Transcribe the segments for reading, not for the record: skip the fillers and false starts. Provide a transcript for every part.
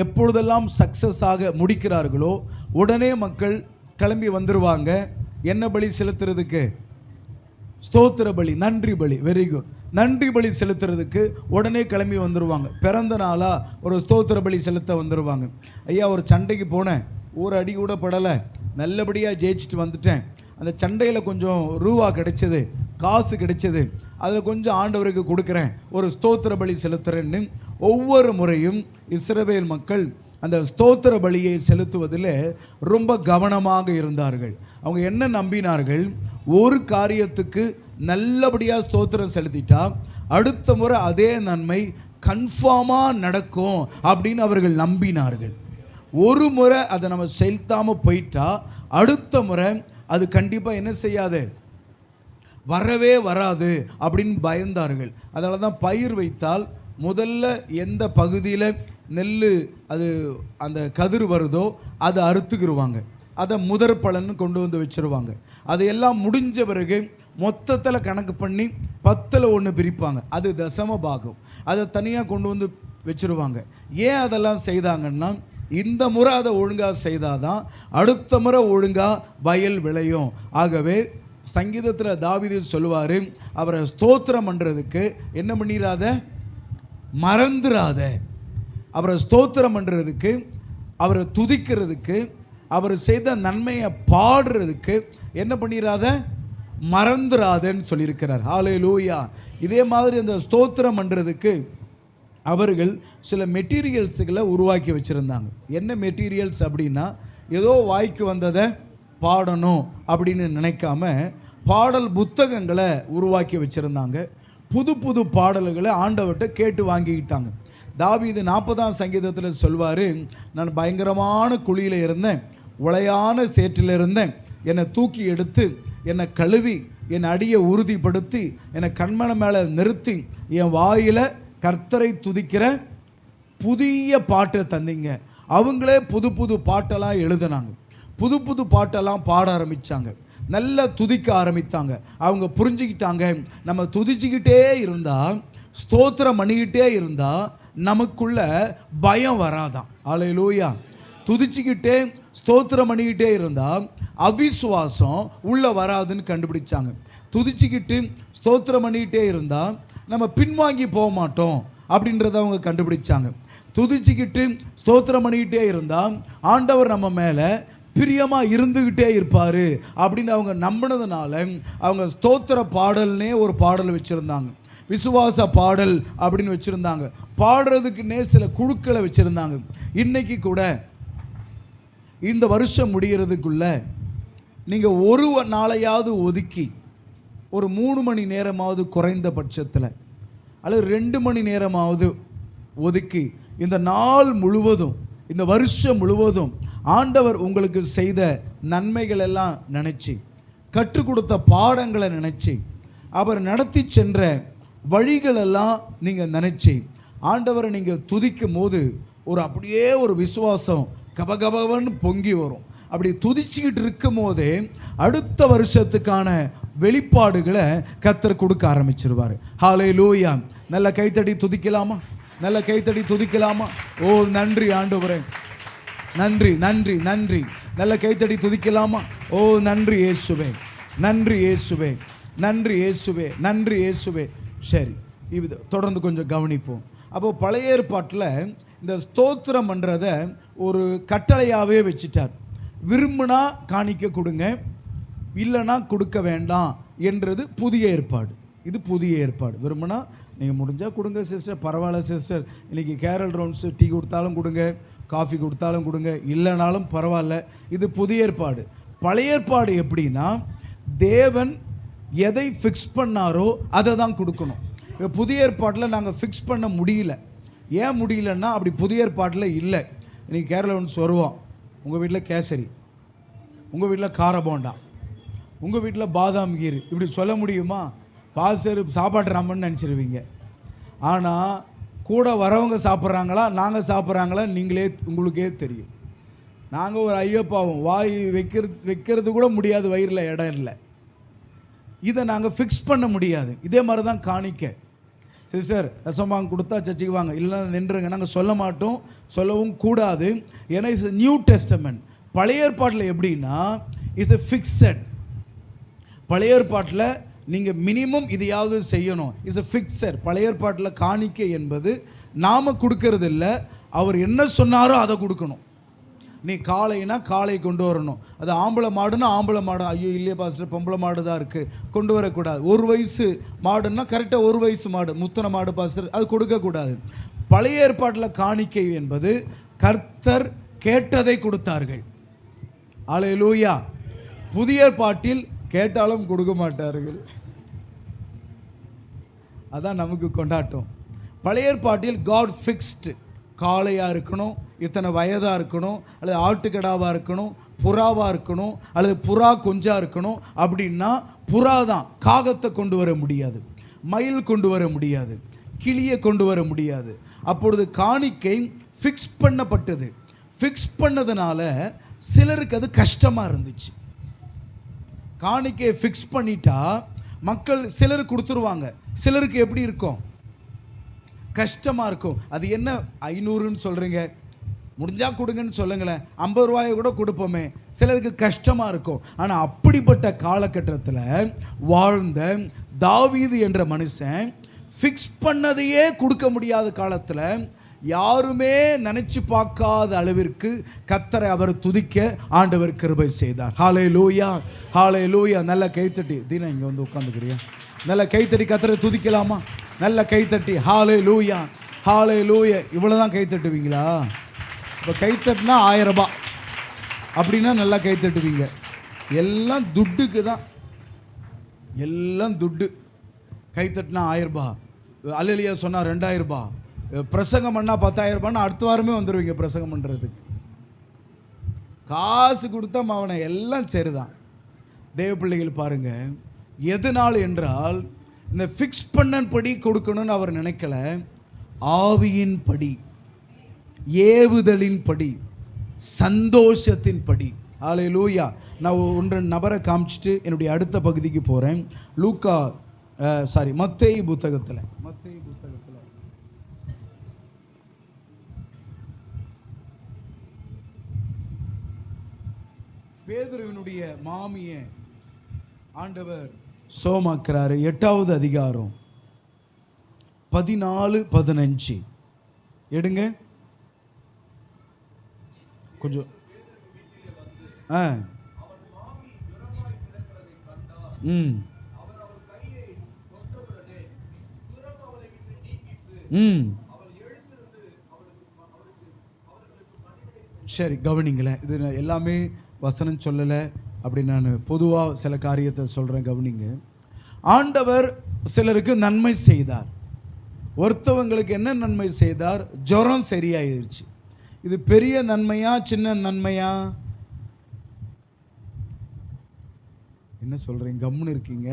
எப்பொழுதெல்லாம் சக்ஸஸ் ஆக முடிக்கிறார்களோ உடனே மக்கள் கிளம்பி வந்துடுவாங்க. என்ன பலி செலுத்துறதுக்கு? ஸ்தோத்திர பலி, நன்றி பலி. Very good. நன்றி பலி செலுத்துறதுக்கு உடனே கிளம்பி வந்துடுவாங்க. பிறந்த நாளாக ஒரு ஸ்தோத்திர பலி செலுத்த வந்துடுவாங்க. ஐயா, ஒரு சண்டைக்கு போனேன், ஒரு அடி கூட படலை, நல்லபடியாக ஜெயிச்சுட்டு வந்துட்டேன். அந்த சண்டையில் கொஞ்சம் ரூபா கிடைச்சது, காசு கிடைச்சது, அதில் கொஞ்சம் ஆண்டவருக்கு கொடுக்குறேன், ஒரு ஸ்தோத்திர பலி செலுத்துறேன்னு ஒவ்வொரு முறையும் இஸ்ரவேல் மக்கள் அந்த ஸ்தோத்திர பலியை செலுத்துவதில் ரொம்ப கவனமாக இருந்தார்கள். அவங்க என்ன நம்பினார்கள்? ஒரு காரியத்துக்கு நல்லபடியாக ஸ்தோத்திரம் செலுத்திட்டா அடுத்த முறை அதே நன்மை கன்ஃபார்மாக நடக்கும் அப்படின்னு அவர்கள் நம்பினார்கள். ஒரு முறை அதை நம்ம செலுத்தாமல் போயிட்டா அடுத்த முறை அது கண்டிப்பாக என்ன செய்யாது, வரவே வராது அப்படின்னு பயந்தார்கள். அதனால தான் பயிர் வைத்தால் முதல்ல எந்த பகுதியில் நெல் அது அந்த கதிர் வருதோ அதை அறுத்துக்கிடுவாங்க, அதை முதற் பலன்னு கொண்டு வந்து வச்சுருவாங்க. அதையெல்லாம் முடிஞ்ச பிறகு மொத்தத்தில் கணக்கு பண்ணி 10ல் 1 பிரிப்பாங்க, அது தசம பாகம். அதை தனியாக கொண்டு வந்து வச்சுருவாங்க. ஏன் அதெல்லாம் செய்தாங்கன்னா, இந்த முறை அதை ஒழுங்காக செய்தாதான் அடுத்த முறை ஒழுங்காக வயல் விளையும். ஆகவே சங்கீதத்தில் தாவீது சொல்லுவார், அவரை ஸ்தோத்திரம் பண்ணுறதுக்கு என்ன பண்ணிடாத, மறந்துடாத. அவரை ஸ்தோத்திரம் பண்ணுறதுக்கு, அவரை துதிக்கிறதுக்கு, அவர் செய்த நன்மையை பாடுறதுக்கு என்ன பண்ணிடாத, மறந்துடாதன்னு சொல்லியிருக்கிறார். ஹல்லேலூயா. இதே மாதிரி அந்த ஸ்தோத்திரம் பண்ணுறதுக்கு அவர்கள் சில மெட்டீரியல்ஸுகளை உருவாக்கி வச்சுருந்தாங்க. என்ன மெட்டீரியல்ஸ் அப்படின்னா, ஏதோ வாய்க்கு வந்ததை பாடணும் அப்படின்னு நினைக்காம பாடல் புத்தகங்களை உருவாக்கி வச்சுருந்தாங்க. புது புது பாடல்களை ஆண்டவர்கிட்ட கேட்டு வாங்கிக்கிட்டாங்க. தாவீது 40ஆம் சங்கீதத்தில் சொல்வார், நான் பயங்கரமான குழியில் இருந்தேன், உளையான சேற்றில் இருந்தேன், என்னை தூக்கி எடுத்து என்னை கழுவி என் அடியை உறுதிப்படுத்தி என்னை கண்மணி மேலே நிறுத்தி என் வாயில் கர்த்தரை துதிக்கிற புதிய பாட்டை தந்தீங்க. அவங்களே புது புது பாட்டெல்லாம் எழுதினாங்க, புது புது பாட்டெல்லாம் பாட ஆரம்பித்தாங்க, நல்லா துதிக்க ஆரம்பித்தாங்க. அவங்க புரிஞ்சுக்கிட்டாங்க, நம்ம துதிச்சுக்கிட்டே இருந்தால், ஸ்தோத்திரம் பண்ணிக்கிட்டே இருந்தால் நமக்குள்ள பயம் வராதான். ஹல்லேலூயா. துதிச்சுக்கிட்டே ஸ்தோத்திரம் பண்ணிக்கிட்டே இருந்தால் அவிசுவாசம் உள்ளே வராதுன்னு கண்டுபிடிச்சாங்க. துதிச்சுக்கிட்டு ஸ்தோத்திரம் பண்ணிக்கிட்டே இருந்தால் நம்ம பின்வாங்கி போக மாட்டோம் அப்படின்றத அவங்க கண்டுபிடிச்சாங்க. துதிச்சுக்கிட்டு ஸ்தோத்திரம் பண்ணிக்கிட்டே இருந்தால் ஆண்டவர் நம்ம மேலே பிரியமாக இருந்துக்கிட்டே இருப்பார் அப்படின்னு அவங்க நம்பினதுனால அவங்க ஸ்தோத்திர பாடல்னே ஒரு பாடல் வச்சுருந்தாங்க, விசுவாச பாடல் அப்படின்னு வச்சுருந்தாங்க. பாடுறதுக்குன்னே சில குழுக்களை வச்சுருந்தாங்க. இன்றைக்கி கூட இந்த வருஷம் முடிகிறதுக்குள்ள நீங்கள் ஒரு நாளையாவது ஒதுக்கி ஒரு 3 மணி நேரமாவது குறைந்த பட்சத்தில் அல்லது 2 மணி நேரமாவது ஒதுக்கி இந்த நாள் முழுவதும், இந்த வருஷம் முழுவதும் ஆண்டவர் உங்களுக்கு செய்த நன்மைகள் எல்லாம் நினச்சி, கற்றுக் கொடுத்த பாடங்களை நினச்சி, அவர் நடத்தி சென்ற வழிகளெல்லாம் நீங்கள் நினச்சி ஆண்டவரை நீங்கள் துதிக்கும் போது ஒரு அப்படியே ஒரு விசுவாசம் கபகபன்னு பொங்கி வரும். அப்படி துதிச்சுக்கிட்டு இருக்கும் போதே அடுத்த வருஷத்துக்கான வெளிப்பாடுகளை கர்த்தர் கொடுக்க ஆரம்பிச்சிருவார். ஹல்லேலூயா. நல்ல கைத்தடி துதிக்கலாமா? நல்ல கைத்தடி துதிக்கலாமா? ஓ நன்றி ஆண்டவரே, நன்றி நன்றி நன்றி. நல்ல கைத்தடி துதிக்கலாமா? ஓ நன்றி இயேசுவே, நன்றி இயேசுவே, நன்றி இயேசுவே, நன்றி இயேசுவே. சரி, இது தொடர்ந்து கொஞ்சம் கவனிப்போம். அப்போது பழைய ஏற்பாட்டில் இந்த ஸ்தோத்திரம் பண்ணுறத ஒரு கட்டளையாகவே வச்சுட்டார். விரும்பினா காணிக்க கொடுங்க, இல்லைனா கொடுக்க வேண்டாம் என்றது புதிய ஏற்பாடு. இது புதிய ஏற்பாடு. விரும்பினா நீங்கள் முடிஞ்சால் கொடுங்க சிஸ்டர், பரவாயில்ல சிஸ்டர், இன்றைக்கி கேரல் ரவுண்ட்ஸு டீ கொடுத்தாலும் கொடுங்க, காஃபி கொடுத்தாலும் கொடுங்க, இல்லைனாலும் பரவாயில்ல. இது புதிய ஏற்பாடு. பழைய ஏற்பாடு எப்படின்னா, தேவன் எதை ஃபிக்ஸ் பண்ணாரோ அதை தான் கொடுக்கணும். இப்போ புதிய ஏற்பாட்டில் நாங்கள் ஃபிக்ஸ் பண்ண முடியல. ஏன் முடியலன்னா, அப்படி புதிய ஏற்பாட்டில் இல்லை. இன்றைக்கி கேரளா ஒன்று வருவோம், உங்கள் வீட்டில் கேசரி, உங்கள் வீட்டில் கார போண்டா, உங்கள் வீட்டில் பாதாம் கீர், இப்படி சொல்ல முடியுமா? பாஸ்டர் சாப்பாடுறாமன்னு நினச்சிருவீங்க. ஆனால் கூட வரவங்க சாப்பிட்றாங்களா, நாங்கள் சாப்பிட்றாங்களா நீங்களே உங்களுக்கே தெரியும். நாங்கள் ஒரு ஐயப்பாவும் வாய் வைக்கிறது கூட முடியாது, வயிறில் இடம் இல்லை. இதை நாங்கள் ஃபிக்ஸ் பண்ண முடியாது. இதே மாதிரி தான் காணிக்க. சிஸ்டர் ரசமாங்க கொடுத்தா சர்ச்சுக்கு வாங்க, இல்லைன்னா நின்றுங்க. நாங்கள் சொல்ல மாட்டோம், சொல்லவும் கூடாது. ஏன்னா இட்ஸ் நியூ டெஸ்டமெண்ட். பழைய ஏற்பாட்டில் எப்படின்னா இட்ஸ் எ ஃபிக்ஸட். பழைய ஏற்பாட்டில் நீங்கள் மினிமம் இதையாவது செய்யணும், இட்ஸ் எ ஃபிக்ஸட். பழைய ஏற்பாட்டில் காணிக்கை என்பது நாம் கொடுக்கறது இல்லை, அவர் என்ன சொன்னாரோ அதை கொடுக்கணும். நீ காளைனா காளை கொண்டு வரணும், அது ஆம்பளை மாடுன்னா ஆம்பளை மாடு. ஐயோ இல்லையே பாஸ்டர் பொம்பளை மாடு தான் இருக்குது, கொண்டு வரக்கூடாது. 1 வயசு மாடுன்னா கரெக்டாக 1 வயசு மாடு, முத்தனை மாடு பாஸ்டர், அது கொடுக்கக்கூடாது. பழைய ஏற்பாட்டில் காணிக்கை என்பது கர்த்தர் கேட்டதை கொடுத்தார்கள். அல்லேலூயா. புதிய ஏற்பாட்டில் கேட்டாலும் கொடுக்க மாட்டார்கள். அதான் நமக்கு கொண்டாட்டம். பழைய ஏற்பாட்டில் காட் ஃபிக்ஸ்டு. காளையாக இருக்கணும், இத்தனை வயதாக இருக்கணும், அல்லது ஆட்டுக்கடாவாக இருக்கணும், புறாவாக இருக்கணும், அல்லது புறா கொஞ்சா இருக்கணும். அப்படின்னா புறா தான். காகத்தை கொண்டு வர முடியாது, மயில் கொண்டு வர முடியாது, கிளியை கொண்டு வர முடியாது. அப்பொழுது காணிக்கை ஃபிக்ஸ் பண்ணப்பட்டது. ஃபிக்ஸ் பண்ணதுனால சிலருக்கு அது கஷ்டமாக இருந்துச்சு. காணிக்கையை ஃபிக்ஸ் பண்ணிட்டா மக்கள் சிலருக்கு கொடுத்துருவாங்க, சிலருக்கு எப்படி இருக்கும், கஷ்டமாக இருக்கும். அது என்ன 500ன்னு சொல்கிறீங்க, முடிஞ்சால் கொடுங்கன்னு சொல்லுங்களேன், 50 ரூபாயை கூட கொடுப்போமே. சிலருக்கு கஷ்டமாக இருக்கும். ஆனால் அப்படிப்பட்ட காலகட்டத்தில் வாழ்ந்த தாவீது என்ற மனுஷன் ஃபிக்ஸ் பண்ணதையே கொடுக்க முடியாத காலத்தில் யாருமே நினச்சி பார்க்காத அளவிற்கு கர்த்தரை அவர் துதிக்க ஆண்டவர் கிருபை செய்தார். ஹல்லேலூயா, ஹல்லேலூயா. நல்ல கைத்தட்டி. தீனா இங்கே வந்து உட்காந்துக்கிறியா? நல்ல கைத்தட்டி கர்த்தரை துதிக்கலாமா? நல்ல கைத்தட்டி ஹல்லேலூயா, ஹல்லேலூயா. இவ்வளோ தான் கைத்தட்டுவீங்களா? இப்போ கைத்தட்டினா 1000 ரூபாய் அப்படின்னா நல்லா கைத்தட்டுவீங்க. எல்லாம் துட்டுக்கு தான், எல்லாம் துட்டு. கைத்தட்டினா 1000 ரூபாய், அல்லேலூயா சொன்னால் 2000 ரூபாய், பிரசங்கம் பண்ணால் 10,000 ரூபாய்னா அடுத்த வாரமே வந்துடுவீங்க பிரசங்கம் பண்ணுறதுக்கு. காசு கொடுத்தா அவனை எல்லாம் சரிதான். தேவ பிள்ளைகள் பாருங்கள், எதனால் என்றால் இந்த ஃபிக்ஸ் பண்ணபடி கொடுக்கணும்னு அவர் நினைக்கல, ஆவியின் படி, ஏவுதலின் படி, சந்தோஷத்தின் படி. அல்லேலூயா. நான் 1 நபரை காமிச்சிட்டு என்னுடைய அடுத்த பகுதிக்கு போகிறேன். மத்தேயு புத்தகத்தில் பேதுருவினுடைய மாமியை ஆண்டவர் சோமாக்குறாரு. 8வது அதிகாரம் 14-15 எடுங்க கொஞ்சம். சரி கவனிங்களேன். இது எல்லாமே வசனம் சொல்லலை, அப்படி நான் பொதுவாக சில காரியத்தை சொல்கிறேன், கவனிங்க. ஆண்டவர் சிலருக்கு நன்மை செய்தார். ஒருத்தவங்களுக்கு என்ன நன்மை செய்தார்? ஜுரம் சரியாயிருச்சு. இது பெரிய நன்மையா சின்ன நன்மையா? என்ன சொல்கிறீங்க, கம்முன்னு இருக்கீங்க?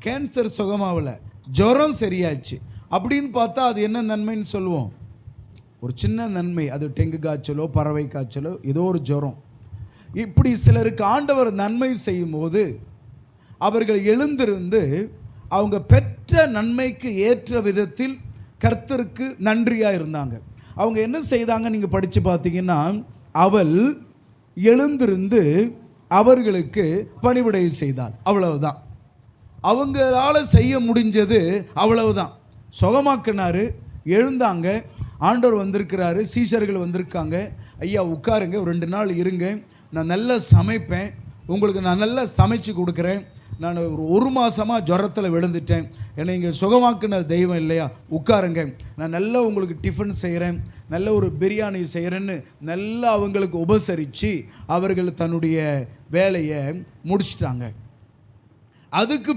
கேன்சர் சுகமாகல, ஜுரம் சரியாச்சு அப்படின்னு பார்த்தா அது என்ன நன்மைன்னு சொல்லுவோம்? ஒரு சின்ன நன்மை. அது டெங்கு காய்ச்சலோ பறவை காய்ச்சலோ ஏதோ ஒரு ஜுரம். இப்படி சிலருக்கு ஆண்டவர் நன்மை செய்யும் போது அவர்கள் எழுந்திருந்து அவங்க பெற்ற நன்மைக்கு ஏற்ற விதத்தில் கர்த்தருக்கு நன்றியாக இருந்தாங்க. அவங்க என்ன செய்தாங்க நீங்கள் படித்து பார்த்தீங்கன்னா, அவள் எழுந்திருந்து அவர்களுக்கு பணிவிடை செய்தாள். அவ்வளவுதான் அவங்களால செய்ய முடிஞ்சது, அவ்வளவுதான். சுகமாக்கினாரு, எழுந்தாங்க, ஆண்டவர் வந்திருக்கிறாரு, சீஷர்கள் வந்திருக்காங்க. ஐயா உட்காருங்க, ஒரு 2 நாள் இருங்க, நான் நல்லா சமைப்பேன், உங்களுக்கு நான் நல்லா சமைச்சு கொடுக்குறேன். நான் ஒரு மாதமாக ஜுரத்தில் விழுந்துட்டேன், என்னை இங்கே சுகமாக்குன தெய்வம் இல்லையா, உட்காருங்க, நான் நல்லா உங்களுக்கு டிஃபன் செய்கிறேன், நல்ல ஒரு பிரியாணி செய்கிறேன்னு நல்லா அவங்களுக்கு உபசரித்து அவர்கள் தன்னுடைய வேலையை முடிச்சிட்டாங்க. அதுக்கு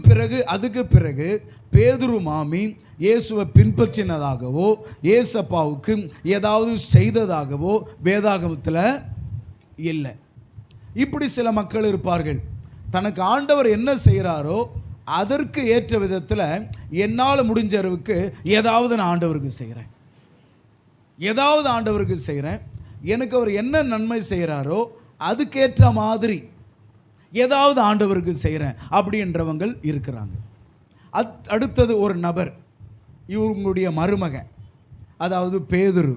பிறகு பேதுரு மாமி இயேசுவை பின்பற்றினதாகவோ இயேசப்பாவுக்கு ஏதாவது செய்ததாகவோ வேதாகமத்தில் இல்லை. இப்படி சில மக்கள் இருப்பார்கள், தனக்கு ஆண்டவர் என்ன செய்கிறாரோ அதற்கு ஏற்ற விதத்தில் என்னால் முடிஞ்ச அளவுக்கு ஏதாவது நான் ஆண்டவருக்கு செய்கிறேன், ஏதாவது ஆண்டவருக்கு செய்கிறேன், எனக்கு அவர் என்ன நன்மை செய்கிறாரோ அதுக்கேற்ற மாதிரி ஏதாவது ஆண்டவருக்கு செய்கிறேன் அப்படின்றவங்கள் இருக்கிறாங்க. அடுத்தது ஒரு நபர், இவங்களுடைய மருமகன், அதாவது பேதுரு.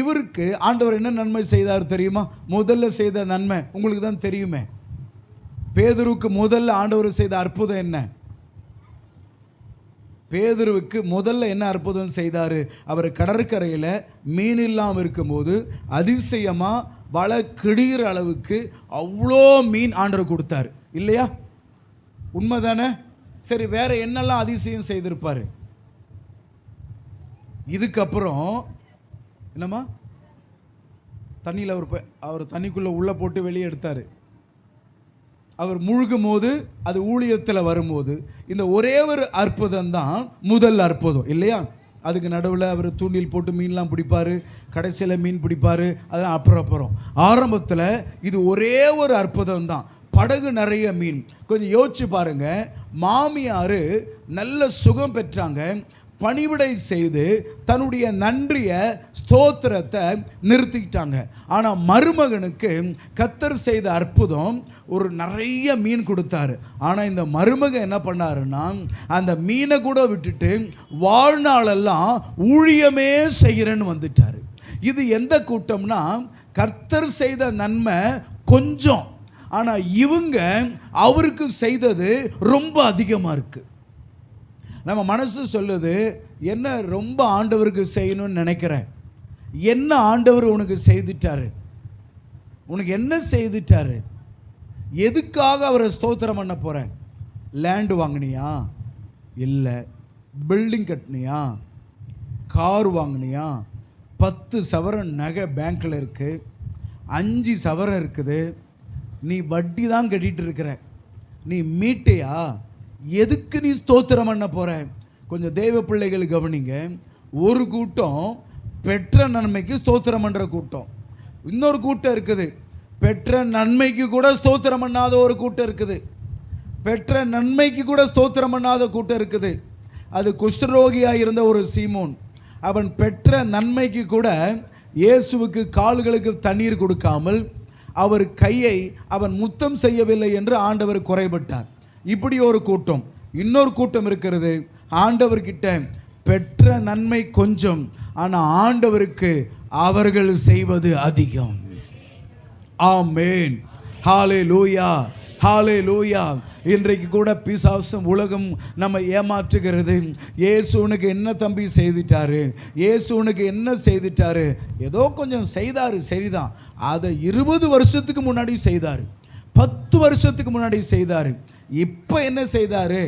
இவருக்கு ஆண்டவர் என்ன நன்மை செய்தார் தெரியுமா? முதல்ல செய்த நன்மை உங்களுக்கு தான் தெரியுமே. பேதுருவுக்கு முதல்ல ஆண்டவர் செய்த அற்புதம் என்ன? பேதுருவுக்கு முதல்ல என்ன அற்புதம் செய்தார்? அவர் கடற்கரையில் மீன் இல்லாமல் இருக்கும்போது அதிசயமாக வலை கிடுகிற அளவுக்கு அவ்வளோ மீன் ஆண்டவர் கொடுத்தாரு இல்லையா? உண்மை தானே? சரி, வேற என்னெல்லாம் அதிசயம் செய்திருப்பார்? இதுக்கப்புறம் என்னம்மா தண்ணியில் அவர் தண்ணிக்குள்ளே உள்ளே போட்டு வெளியே எடுத்தார். அவர் முழுகும் போது, அது ஊழியத்தில் வரும்போது இந்த ஒரே ஒரு அற்புதம் தான் முதல் அற்புதம் இல்லையா? அதுக்கு நடுவில் அவர் தூண்டில் போட்டு மீன்லாம் பிடிப்பார், கடைசியில் மீன் பிடிப்பார், அதெல்லாம் அப்புறம். ஆரம்பத்தில் இது ஒரே ஒரு அற்புதம் தான், படகு நிறைய மீன். கொஞ்சம் யோசிச்சு பாருங்க, மாமியார் நல்ல சுகம் பெற்றாங்க, பணிவிடை செய்து தன்னுடைய நன்றியை ஸ்தோத்திரத்தை நிறுத்திக்கிட்டாங்க. ஆனால் மருமகனுக்கு கர்த்தர் செய்த அற்புதம், ஒரு நிறைய மீன் கொடுத்தாரு. ஆனால் இந்த மருமகன் என்ன பண்ணாருன்னா, அந்த மீனை கூட விட்டுட்டு வாழ்நாளெல்லாம் ஊழியமே செய்கிறேன்னு வந்துட்டார். இது எந்த கூட்டம்னா, கர்த்தர் செய்த நன்மை கொஞ்சம், ஆனால் இவங்க அவருக்கு செய்தது ரொம்ப அதிகமாக இருக்குது. நம்ம மனசு சொல்லுது, என்ன ரொம்ப ஆண்டவருக்கு செய்யணும்னு நினைக்கிறேன். என்ன ஆண்டவர் உனக்கு செய்துட்டாரு? உனக்கு என்ன செய்துட்டாரு? எதுக்காக அவரை ஸ்தோத்திரம் பண்ண போகிறேன்? லேண்டு வாங்கினியா? இல்லை. பில்டிங் கட்டினியா? கார் வாங்கினியா? 10 சவரன் நகை பேங்க்கில் இருக்குது, 5 சவரன் இருக்குது, நீ வட்டி தான் கட்டிகிட்டு இருக்கிற, நீ மீட்டையா? எதுக்கு நீ ஸ்தோத்திரம் பண்ண போகிற? கொஞ்சம் தேவ பிள்ளைகள் கவனிங்க. ஒரு கூட்டம் பெற்ற நன்மைக்கு ஸ்தோத்திரம் பண்ணுற கூட்டம், இன்னொரு கூட்டம் இருக்குது பெற்ற நன்மைக்கு கூட ஸ்தோத்திரம் பண்ணாத ஒரு கூட்டம் இருக்குது. பெற்ற நன்மைக்கு கூட ஸ்தோத்திரம் பண்ணாத கூட்டம் இருக்குது. அது குஷ்டரோகியாக இருந்த ஒரு சீமோன், அவன் பெற்ற நன்மைக்கு கூட இயேசுவுக்கு கால்களுக்கு தண்ணீர் கொடுக்காமல் அவர் கையை அவன் முத்தம் செய்யவில்லை என்று ஆண்டவர் குறைபட்டார். இப்படி ஒரு கூட்டம். இன்னொரு கூட்டம் இருக்கிறது, ஆண்டவர்கிட்ட பெற்ற நன்மை கொஞ்சம், ஆனால் ஆண்டவருக்கு அவர்கள் செய்வது அதிகம். ஆமென், ஹல்லேலூயா, ஹல்லேலூயா. இன்றைக்கு கூட பிசாசும் உலகம் நம்ம ஏமாற்றுகிறது. இயேசு உனக்கு என்ன தம்பி செய்துட்டாரு? இயேசு உனக்கு என்ன செய்துட்டாரு? ஏதோ கொஞ்சம் செய்தார், சரிதான். அதை 20 வருஷத்துக்கு முன்னாடி செய்தார், 10 வருஷத்துக்கு முன்னாடி செய்தார். இப்போ என்ன செய்தார்?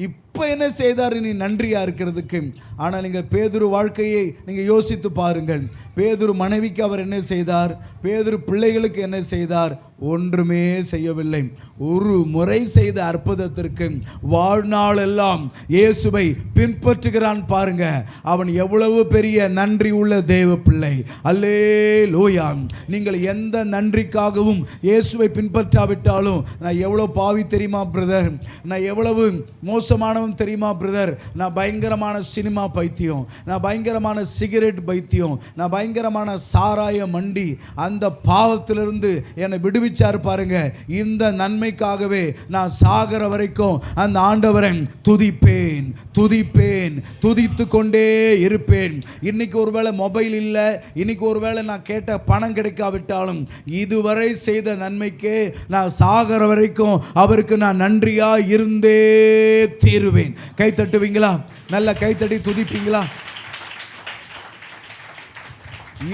இப்போ என்ன செய்தார் நீ நன்றியாக இருக்கிறதுக்கு? ஆனால் நீங்கள் பேதுரு வாழ்க்கையை நீங்கள் யோசித்து பாருங்கள். பேதுரு மனைவிக்கு அவர் என்ன செய்தார்? பேதுரு பிள்ளைகளுக்கு என்ன செய்தார்? ஒன்றுமே செய்யவில்லை. ஒரு முறை செய்த அற்புதத்திற்கு வாழ்நாளெல்லாம் இயேசுவை பின்பற்றுகிறான் பாருங்க. அவன் எவ்வளவு பெரிய நன்றி உள்ள தேவ பிள்ளை. அல்லேலூயா. நீங்கள் எந்த நன்றிக்காகவும் இயேசுவை பின்பற்றாவிட்டாலும், நான் எவ்வளோ பாவி தெரியுமா பிரதர், நான் எவ்வளவு மோசமானவன் தெரியுமா பிரதர், நான் பயங்கரமான சினிமா பைத்தியம், நான் பயங்கரமான சிகரெட் பைத்தியம், நான் பயங்கரமான சாராய மண்டி, அந்த பாவத்திலிருந்து என்னை விடுவிச்சார் பாருங்க. இந்த நன்மைக்காகவே நான் சாகர வரைக்கும் அந்த ஆண்டவரை துதிப்பேன், துதிப்பேன், துதித்து கொண்டே இருப்பேன். இன்னைக்கு ஒருவேளை மொபைல் இல்லை, இன்னைக்கு ஒருவேளை நான் கேட்ட பணம் கிடைக்காவிட்டாலும், இதுவரை செய்த நன்மைக்கே நான் சாகர வரைக்கும் அவருக்கு நான் நன்றியா இருந்தே தீருவேன். கை தட்டுவீங்களா? நல்ல கைத்தட்டி துதிப்பீங்களா?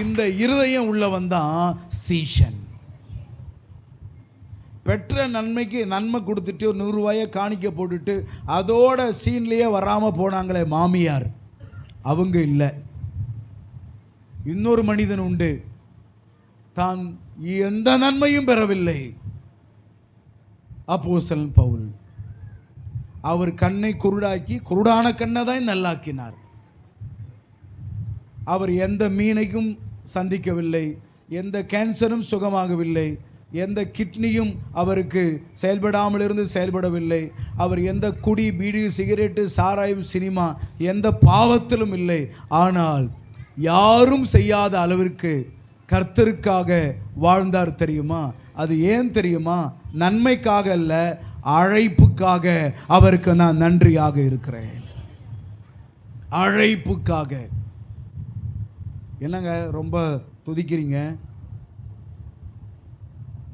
இந்த இருதயம் உள்ளவன் தான் சீஷன். பெற்ற நன்மைக்கு நன்மை கொடுத்துட்டு 100 ரூபாயை காணிக்க போட்டுட்டு அதோட சீன்லேயே வராமல் போனாங்களே மாமியார், அவங்க இல்லை. இன்னொரு மனிதன் உண்டு, தான் எந்த நன்மையும் பெறவில்லை. அப்போஸ்தலன் பவுல். அவர் கண்ணை குருடாக்கி குருடான கண்ணை தான் நல்லாக்கினார். அவர் எந்த மீனையும் சந்திக்கவில்லை, எந்த கேன்சரும் சுகமாகவில்லை, எந்த கிட்னியும் அவருக்கு செயல்படாமல் இருந்து செயல்படவில்லை. அவர் எந்த குடி, பீடி, சிகரெட்டு, சாராயம், சினிமா எந்த பாவத்திலும் இல்லை. ஆனால் யாரும் செய்யாத அளவிற்கு கர்த்தருக்காக வாழ்ந்தார் தெரியுமா? அது ஏன் தெரியுமா? நன்மைக்காக அல்ல, அழைப்புக்காக அவருக்கு நான் நன்றியாக இருக்கிறேன். அழைப்புக்காக. என்னங்க ரொம்ப துதிக்கிறீங்க,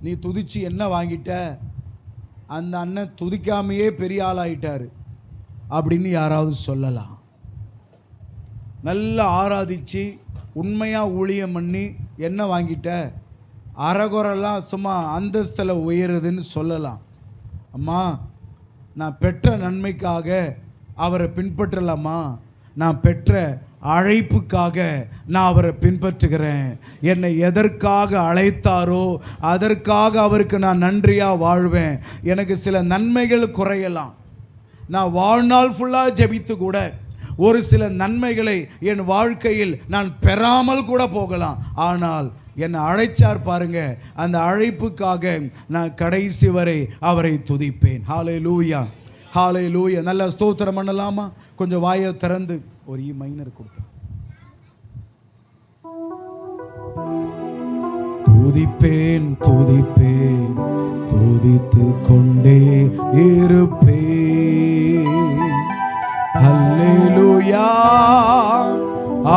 நீ துதிச்சு என்ன வாங்கிட்ட? அந்த அண்ணன் துதிக்காமையே பெரிய ஆளாயிட்டாரு அப்படின்னு யாராவது சொல்லலாம். நல்லா ஆராதிச்சு உண்மையாக ஊழியம் பண்ணி என்ன வாங்கிட்ட? அறகுறைலாம் சும்மா அந்தஸ்தில் உயருதுன்னு சொல்லலாம். அம்மா, நான் பெற்ற நன்மைக்காக அவரை பின்பற்றலாமா? நான் பெற்ற அழைப்புக்காக நான் அவரை பின்பற்றுகிறேன். என்னை எதற்காக அழைத்தாரோ அதற்காக அவருக்கு நான் நன்றியாக வாழ்வேன். எனக்கு சில நன்மைகள் குறையலாம், நான் வாழ்நாள் ஃபுல்லாக ஜெபித்து கூட ஒரு சில நன்மைகளை என் வாழ்க்கையில் நான் பெறாமல் கூட போகலாம். ஆனால் என்னை அழைச்சார் பாருங்க, அந்த அழைப்புக்காக நான் கடைசி வரை அவரை துதிப்பேன். ஹல்லேலூயா, ஹல்லேலூயா. நல்லா ஸ்தோத்திரம் பண்ணலாமா? கொஞ்சம் வாயை திறந்து ஒரு மைனர் கொடுப்பேன். துதிப்பேன் துதிப்பேன் துதித்து கொண்டே இருப்பேன். ஹல்லேலூயா,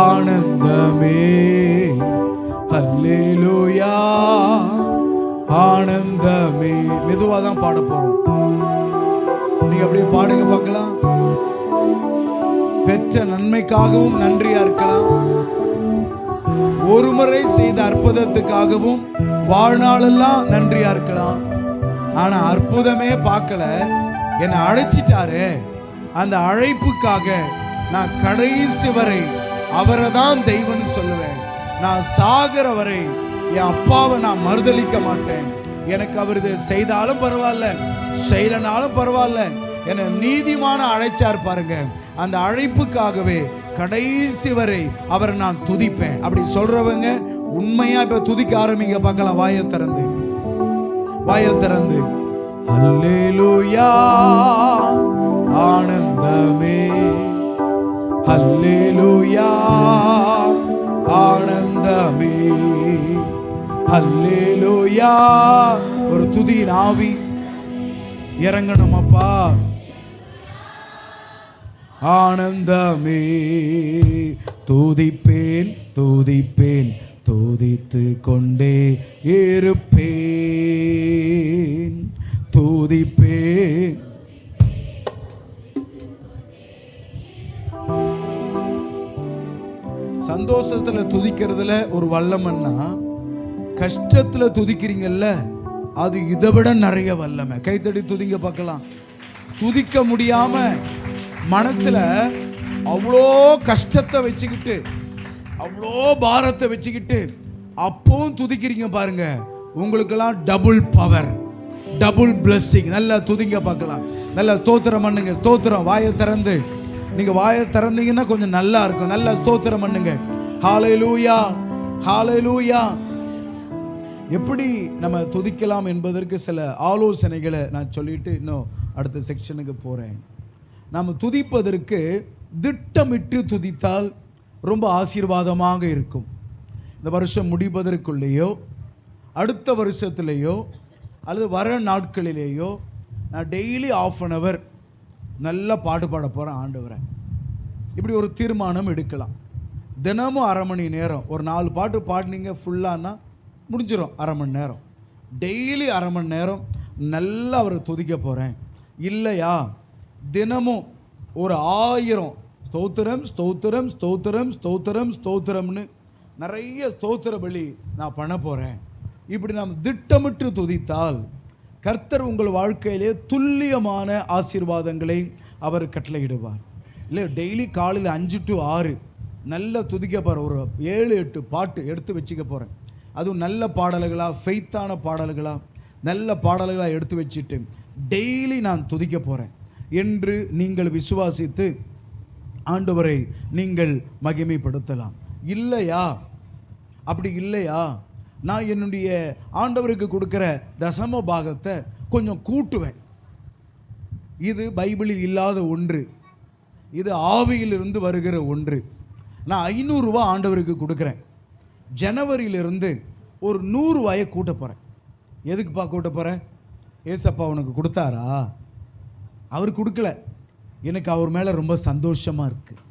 ஆனந்தமே. ஹல்லேலூயா, ஆனந்தமே. மெதுவாக தான் பாட போறோம், நீங்க அப்படியே பாடுங்க பார்க்கலாம். பெற்ற நன்மைக்காகவும் நன்றியா இருக்கலாம், ஒரு முறை செய்த அற்புதத்துக்காகவும் வாழ்நாளெல்லாம் நன்றியா இருக்கலாம். ஆனா அற்புதமே பார்க்கல, என்னை அழைச்சிட்டாரு, அந்த அழைப்புக்காக நான் கடைசி வரை அவரை தான் தெய்வம்னு சொல்லுவேன். நான் சாகிற வரை என் அப்பாவை நான் மறுதலிக்க மாட்டேன். எனக்கு அவர் இது செய்தாலும் பரவாயில்ல, செய்யலனாலும் பரவாயில்ல, என்னை நீதிமான அழைச்சார் பாருங்க, அந்த அழைப்புக்காகவே கடைசி வரை அவரை நான் துதிப்பேன். அப்படி சொல்றவங்க உண்மையா இப்ப துதிக்க ஆரம்பிங்க பார்க்கலாம். வாயை திறந்து, வாயை திறந்து. ஹல்லேலூயா, ஆனந்தமே. ஹல்லேலூயா, ஆனந்தமே. ஹல்லேலூயா. ஒரு துதியின் ஆவி இறங்கணும் அப்பா. ஆனந்தமே. துதிப்பேன் துதிப்பேன் துதித்து கொண்டே இருப்பேன். துதிப்பேன். சந்தோஷத்துல துதிக்கிறதுல ஒரு வல்லமைன்னா, கஷ்டத்துல துதிக்கிறீங்கல்ல, அது இதை விட நிறைய வல்லமை. கைத்தடி துதிங்க பார்க்கலாம். துதிக்க முடியாம மனசுல அவ்வளோ கஷ்டத்தை வச்சுக்கிட்டு, அவ்வளோ பாரத்தை வச்சுக்கிட்டு அப்பவும் துதிக்கிறீங்க பாருங்க, உங்களுக்கெல்லாம் டபுள் பவர், டபுள் பிளஸ்ஸிங். நல்லா துதிங்க பார்க்கலாம். நல்லா ஸ்தோத்திரம் பண்ணுங்க. ஸ்தோத்திரம். வாயை திறந்து, நீங்க வாயை திறந்தீங்கன்னா கொஞ்சம் நல்லா இருக்கும். நல்லா ஸ்தோத்திரம் பண்ணுங்க. ஹல்லேலூயா, ஹல்லேலூயா. எப்படி நம்ம துதிக்கலாம் என்பதற்கு சில ஆலோசனைகளை நான் சொல்லிட்டு இன்னும் அடுத்த செக்ஷனுக்கு போறேன். நாம் துதிப்பதற்கு திட்டமிட்டு துதித்தால் ரொம்ப ஆசீர்வாதமாக இருக்கும். இந்த வருஷம் முடிப்பதற்குள்ளேயோ அடுத்த வருஷத்துலேயோ அல்லது வர நாட்களிலேயோ நான் டெய்லி 1/2 hour நல்லா பாட்டு பாட போகிறேன் ஆண்டவரை. இப்படி ஒரு தீர்மானம் எடுக்கலாம். தினமும் 1/2 மணி நேரம், ஒரு 4 பாட்டு பாடினீங்க ஃபுல்லானா முடிஞ்சிடும் 1/2 மணி நேரம். டெய்லி 1/2 மணி நேரம் நல்லா அவரை துதிக்க போகிறேன். இல்லையா, தினமும் ஒரு 1000 ஸ்தோத்திரம் ஸ்தோத்திரம் ஸ்தோத்திரம் ஸ்தோத்திரம் ஸ்தோத்திரம்னு நிறைய ஸ்தோத்திர பலி நான் பண்ண போகிறேன். இப்படி நாம் திட்டமிட்டு துதித்தால் கர்த்தர் உங்கள் வாழ்க்கையிலே துல்லியமான ஆசீர்வாதங்களை அவர் கட்டளையிடுவார். இல்லை, டெய்லி காலையில் 5 to 6 நல்ல துதிக்க போகிறேன். ஒரு 7-8 பாட்டு எடுத்து வச்சுக்க போகிறேன். அதுவும் நல்ல பாடல்களாக, ஃபெய்த்தான பாடல்களாக, நல்ல பாடல்களாக எடுத்து வச்சுட்டு டெய்லி நான் துதிக்க போகிறேன் என்று நீங்கள் விசுவாசித்து ஆண்டவரை நீங்கள் மகிமைப்படுத்தலாம். இல்லையா, அப்படி இல்லையா, நான் என்னுடைய ஆண்டவருக்கு கொடுக்குற தசம பாகத்தை கொஞ்சம் கூட்டுவேன். இது பைபிளில் இல்லாத ஒன்று, இது ஆவியிலிருந்து வருகிற ஒன்று. நான் 500 ரூபா ஆண்டவருக்கு கொடுக்குறேன். ஜனவரியிலிருந்து ஒரு 100 ரூபாயை கூட்ட போகிறேன். எதுக்குப்பா கூட்ட போகிறேன்? ஏசப்பா உனக்கு கொடுத்தாரா? அவர் கொடுக்கல, எனக்கு அவர் மேலே ரொம்ப சந்தோஷமாக இருக்குது.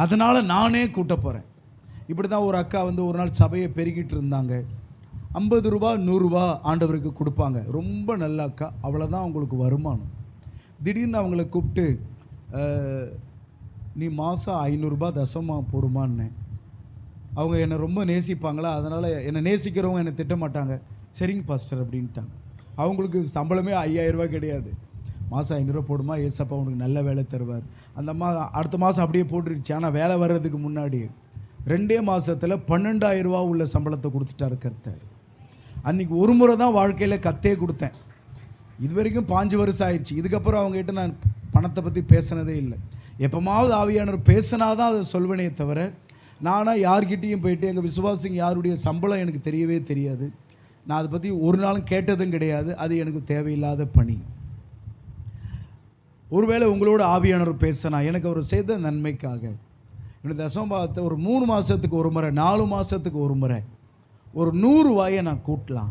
அதனால் நானே கூட்ட போகிறேன். இப்படி தான் ஒரு அக்கா வந்து ஒரு நாள் சபையை பெருகிட்டு இருந்தாங்க. 50 ரூபா 100 ரூபா ஆண்டவருக்கு கொடுப்பாங்க. ரொம்ப நல்ல அக்கா, அவ்வளோதான் அவங்களுக்கு வருமானம். திடீர்னு அவங்கள கூப்பிட்டு நீ மாதம் 500 ரூபா தசமாக போடுமான்னு. அவங்க என்னை ரொம்ப நேசிப்பாங்களா, அதனால் என்னை நேசிக்கிறவங்க என்னை திட்ட மாட்டாங்க. சரிங்க பாஸ்டர் அப்படின்ட்டாங்க. அவங்களுக்கு சம்பளமே 5000 ரூபா கிடையாது. மாதம் 500 ரூபா போடுமா, ஏசப்பா உனக்கு நல்ல வேலை தருவார். அந்த அடுத்த மாதம் அப்படியே போட்டுருச்சு. ஆனால் வேலை வர்றதுக்கு முன்னாடி 2 மாதத்தில் 12000 ரூபா உள்ள சம்பளத்தை கொடுத்துட்டாரு கர்த்தர். அன்றைக்கி ஒரு முறை தான் வாழ்க்கையில் கத்தே கொடுத்தேன். இது வரைக்கும் 5 வருஷம் ஆயிடுச்சு. இதுக்கப்புறம் அவங்ககிட்ட நான் பணத்தை பற்றி பேசினதே இல்லை. எப்போமாவது ஆவியானவர் பேசினாதான் அதை சொல்வனே தவிர, நானாக யார்கிட்டையும் போயிட்டு எங்கள் விசுவாசிங்க யாருடைய சம்பளம் எனக்கு தெரியவே தெரியாது. நான் அதை பற்றி ஒரு நாளும் கேட்டதும் கிடையாது. அது எனக்கு தேவையில்லாத பணி. ஒருவேளை உங்களோட ஆவியானவர் பேசினா எனக்கு அவர் செய்த நன்மைக்காக இந்த தசமபாகத்தை ஒரு 3 மாதத்துக்கு ஒரு முறை, 4 மாதத்துக்கு ஒரு முறை ஒரு 100 ரூபாயை நான் கூட்டலாம்.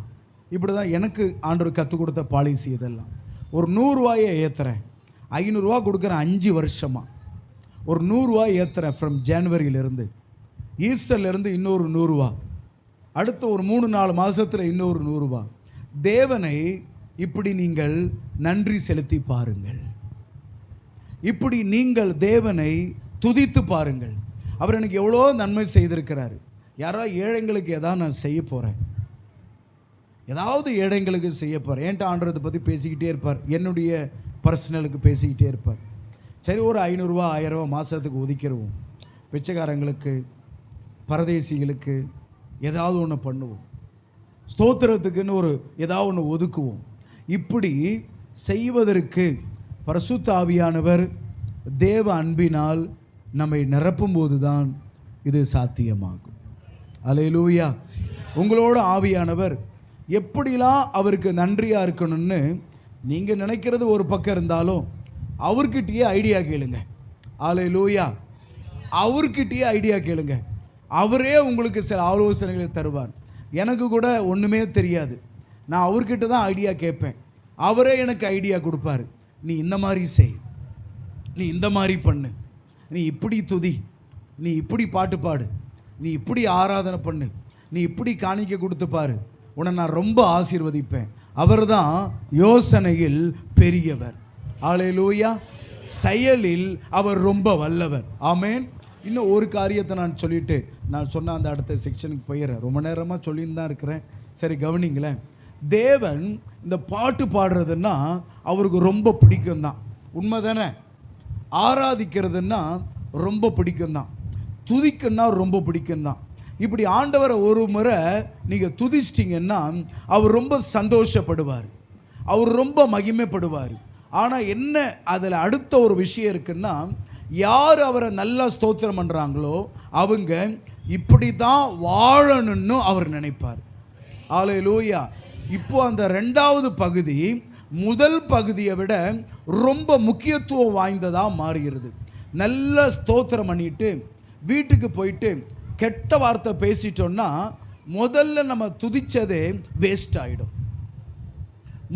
இப்படி தான் எனக்கு ஆண்டவர் கற்றுக் கொடுத்த பாலிசி. இதெல்லாம் ஒரு 100 ரூபாயை ஏற்றுறேன். 500 ரூபா கொடுக்குறேன் 5 வருஷமாக. ஒரு 100 ரூபாய் ஏற்றுறேன். ஃப்ரம் ஜனவரியிலேருந்து, ஈஸ்டர்லேருந்து இன்னொரு 100 ரூபா, அடுத்த ஒரு 3-4 மாதத்தில் இன்னொரு 100 ரூபா. தேவனை இப்படி நீங்கள் நன்றி செலுத்தி பாருங்கள். இப்படி நீங்கள் தேவனை துதித்து பாருங்கள். அவர் எனக்கு எவ்வளோ நன்மை செய்திருக்கிறாரு. யாரோ ஏழைங்களுக்கு எதாவது நான் செய்ய போகிறேன், ஏதாவது ஏழைங்களுக்கு செய்ய போகிறேன். ஏன்ட்டு ஆண்டவரை பற்றி பேசிக்கிட்டே இருப்பார். என்னுடைய பர்சனலுக்கு பேசிக்கிட்டே இருப்பார். சரி, ஒரு 500 ரூபா 1000 ரூபா மாதத்துக்கு ஒதுக்கிடுவோம். பிச்சைக்காரங்களுக்கு, பரதேசிகளுக்கு ஏதாவது ஒன்று பண்ணுவோம். ஸ்தோத்திரத்துக்குன்னு ஏதாவது ஒன்று ஒதுக்குவோம். இப்படி செய்வதற்கு பரிசுத்த ஆவியானவர் தேவ அன்பினால் நம்மை நிரப்பும்போது தான் இது சாத்தியமாகும். அல்லேலூயா. உங்களோட ஆவியானவர் எப்படிலாம் அவருக்கு நன்றியாக இருக்கணும்னு நீங்கள் நினைக்கிறது ஒரு பக்கம் இருந்தாலும், அவர்கிட்டயே ஐடியா கேளுங்க. அல்லேலூயா. அவர்கிட்டயே ஐடியா கேளுங்க. அவரே உங்களுக்கு சில ஆலோசனைகளை தருவார். எனக்கு கூட ஒன்றுமே தெரியாது. நான் அவர்கிட்ட தான் ஐடியா கேட்பேன். அவரே எனக்கு ஐடியா கொடுப்பார். நீ இந்த மாதிரி செய், நீ இந்த மாதிரி பண்ணு, நீ இப்படி துதி, நீ இப்படி பாட்டு பாடு, நீ இப்படி ஆராதனை பண்ணு, நீ இப்படி காணிக்க கொடுத்து பாரு, உன்னை நான் ரொம்ப ஆசீர்வதிப்பேன். அவர் தான் யோசனையில் பெரியவர். அல்லேலூயா. செயலில் அவர் ரொம்ப வல்லவர். ஆமேன். இன்னும் ஒரு காரியத்தை நான் சொல்லிவிட்டு நான் சொன்ன அந்த அடுத்த செக்ஷனுக்கு போயிடுறேன். ரொம்ப நேரமாக சொல்லின்னு தான் இருக்கிறேன். சரி, கவனிங்களேன். தேவன் இந்த பாட்டு பாடுறதுன்னா அவருக்கு ரொம்ப பிடிக்கும் தான். உண்மை தானே? ஆராதிக்கிறதுன்னா ரொம்ப பிடிக்கும் தான். துதிக்குன்னா ரொம்ப பிடிக்கும் தான். இப்படி ஆண்டவரை ஒரு முறை நீங்கள் துதிச்சிட்டிங்கன்னா அவர் ரொம்ப சந்தோஷப்படுவார், அவர் ரொம்ப மகிமைப்படுவார். ஆனால் என்ன அதில் அடுத்த ஒரு விஷயம் இருக்குன்னா, யார் அவரை நல்லா ஸ்தோத்திரம் பண்ணுறாங்களோ அவங்க இப்படி தான் வாழணும்னு அவர் நினைப்பார். அல்லேலூயா. இப்போ அந்த 2வது பகுதி முதல் பகுதியை விட ரொம்ப முக்கியத்துவம் வாய்ந்ததாக மாறுகிறது. நல்ல ஸ்தோத்திரம் பண்ணிட்டு வீட்டுக்கு போயிட்டு கெட்ட வார்த்தை பேசிட்டோன்னா முதல்ல நம்ம துதிச்சதே வேஸ்ட் ஆகிடும்.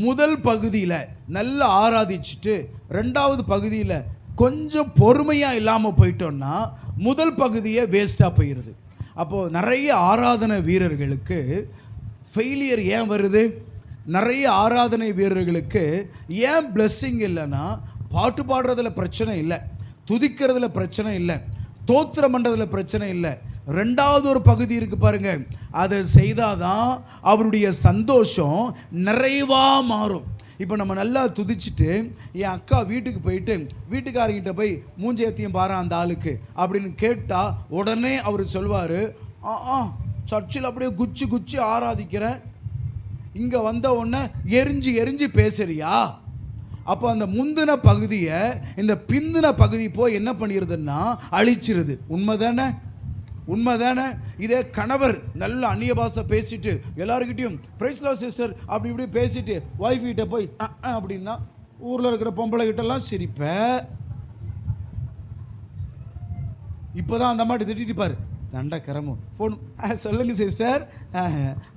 முதல் பகுதியில் நல்லா ஆராதிச்சுட்டு 2வது பகுதியில் கொஞ்சம் பொறுமையாக இல்லாமல் போயிட்டோன்னா முதல் பகுதியே வேஸ்ட்டாக போயிடுது. அப்போது நிறைய ஆராதனை வீரர்களுக்கு ஃபெயிலியர் ஏன் வருது? நிறைய ஆராதனை வீரர்களுக்கு ஏன் பிளெஸ்ஸிங் இல்லைன்னா, பாட்டு பாடுறதுல பிரச்சனை இல்லை, துதிக்கிறதுல பிரச்சனை இல்லை, ஸ்தோத்திரம் பண்ணுறதுல பிரச்சனை இல்லை. 2வது ஒரு பகுதி இருக்குது பாருங்க, அதை செய்தால் தான் அவருடைய சந்தோஷம் நிறைவாக மாறும். இப்போ நம்ம நல்லா துதிச்சுட்டு என் அக்கா வீட்டுக்கு போயிட்டு வீட்டுக்காரங்கிட்ட போய் மூஞ்சேத்தியும் பாரு அந்த ஆளுக்கு அப்படின்னு கேட்டால் உடனே அவர் சொல்வார், சர்ச்சில் அப்படியே குச்சி குச்சி ஆராதிக்கிறேன், இங்கே வந்த உடனே எரிஞ்சு எரிஞ்சு பேசுறியா? அப்போ அந்த முந்தின பகுதியை இந்த பிந்தின பகுதி போய் என்ன பண்ணிடுதுன்னா அழிச்சிருது. உண்மை தானே? உண்மை தானே? இதே கணவர் நல்ல அந்நிய பாஷை பேசிட்டு எல்லாருக்கிட்டையும் பிரைஸ் லார்ட் சிஸ்டர் அப்படி இப்படி பேசிட்டு ஒய்ஃப் கிட்ட போய் அப்படின்னா ஊரில் இருக்கிற பொம்பளை கிட்டலாம் சிரிப்பேன். இப்போ தான் அந்த மாதிரி திட்டிட்டு பாரு, தண்டை கிரமம் ஃபோன் சொல்லுங்கள் சிஸ்டர்,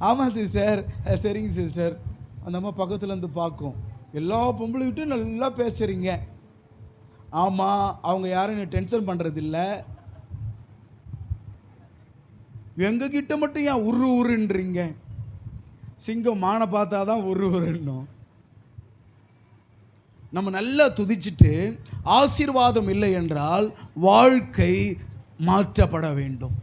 ஆமாம் சிஸ்டர், சரிங்க சிஸ்டர். அந்த அம்மா பக்கத்தில் இருந்து பார்க்கும், எல்லா பொம்பளைகிட்டும் நல்லா பேசுகிறீங்க. ஆமாம், அவங்க யாரும் டென்ஷன் பண்ணுறதில்ல, எங்ககிட்ட மட்டும் ஏன் உருன்றீங்க? சிங்கம் மானை பார்த்தா தான் உருன்னும். நம்ம நல்லா துதிச்சுட்டு ஆசீர்வாதம் இல்லை என்றால் வாழ்க்கை மாற்றப்பட வேண்டும்.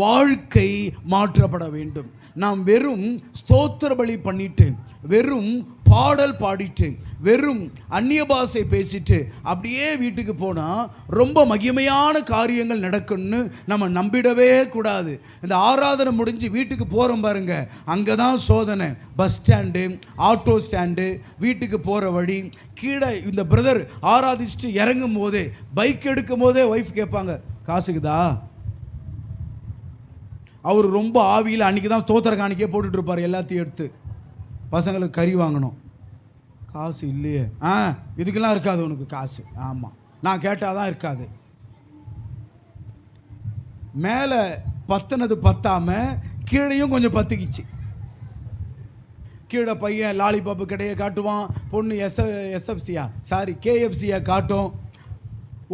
வாழ்க்கை மாற்றப்பட வேண்டும். நாம் வெறும் ஸ்தோத்திர பலி பண்ணிட்டு, வெறும் பாடல் பாடிட்டு, வெறும் அந்நிய பாஷை பேசிட்டு அப்படியே வீட்டுக்கு போனால் ரொம்ப மகிமையான காரியங்கள் நடக்கும்னு நம்ம நம்பிடவே கூடாது. இந்த ஆராதனை முடிஞ்சு வீட்டுக்கு போகிறோம் பாருங்க, அங்கே தான் சோதனை. பஸ் ஸ்டாண்டு, ஆட்டோ ஸ்டாண்டு, வீட்டுக்கு போகிற வழி, கீழே இந்த பிரதர் ஆராதிச்சுட்டு இறங்கும் போதே, பைக் எடுக்கும் போதே ஒய்ஃப் கேட்பாங்க, காசுக்குதா? அவர் ரொம்ப ஆவியில் அன்றைக்கி தான் ஸ்தோத்திர காணிக்கையே போட்டுட்ருப்பார். எல்லாத்தையும் எடுத்து பசங்களுக்கு கறி வாங்கணும். காசு இல்லையே. இதுக்கெல்லாம் இருக்காது உனக்கு காசு. ஆமாம், நான் கேட்டால் தான் இருக்காது. மேலே பத்தினது பத்தாமல் கீழையும் கொஞ்சம் பற்றிக்கிச்சு. கீழே பையன் லாலிபாப்பு கடையை காட்டுவான், பொண்ணு KFCயை காட்டும்.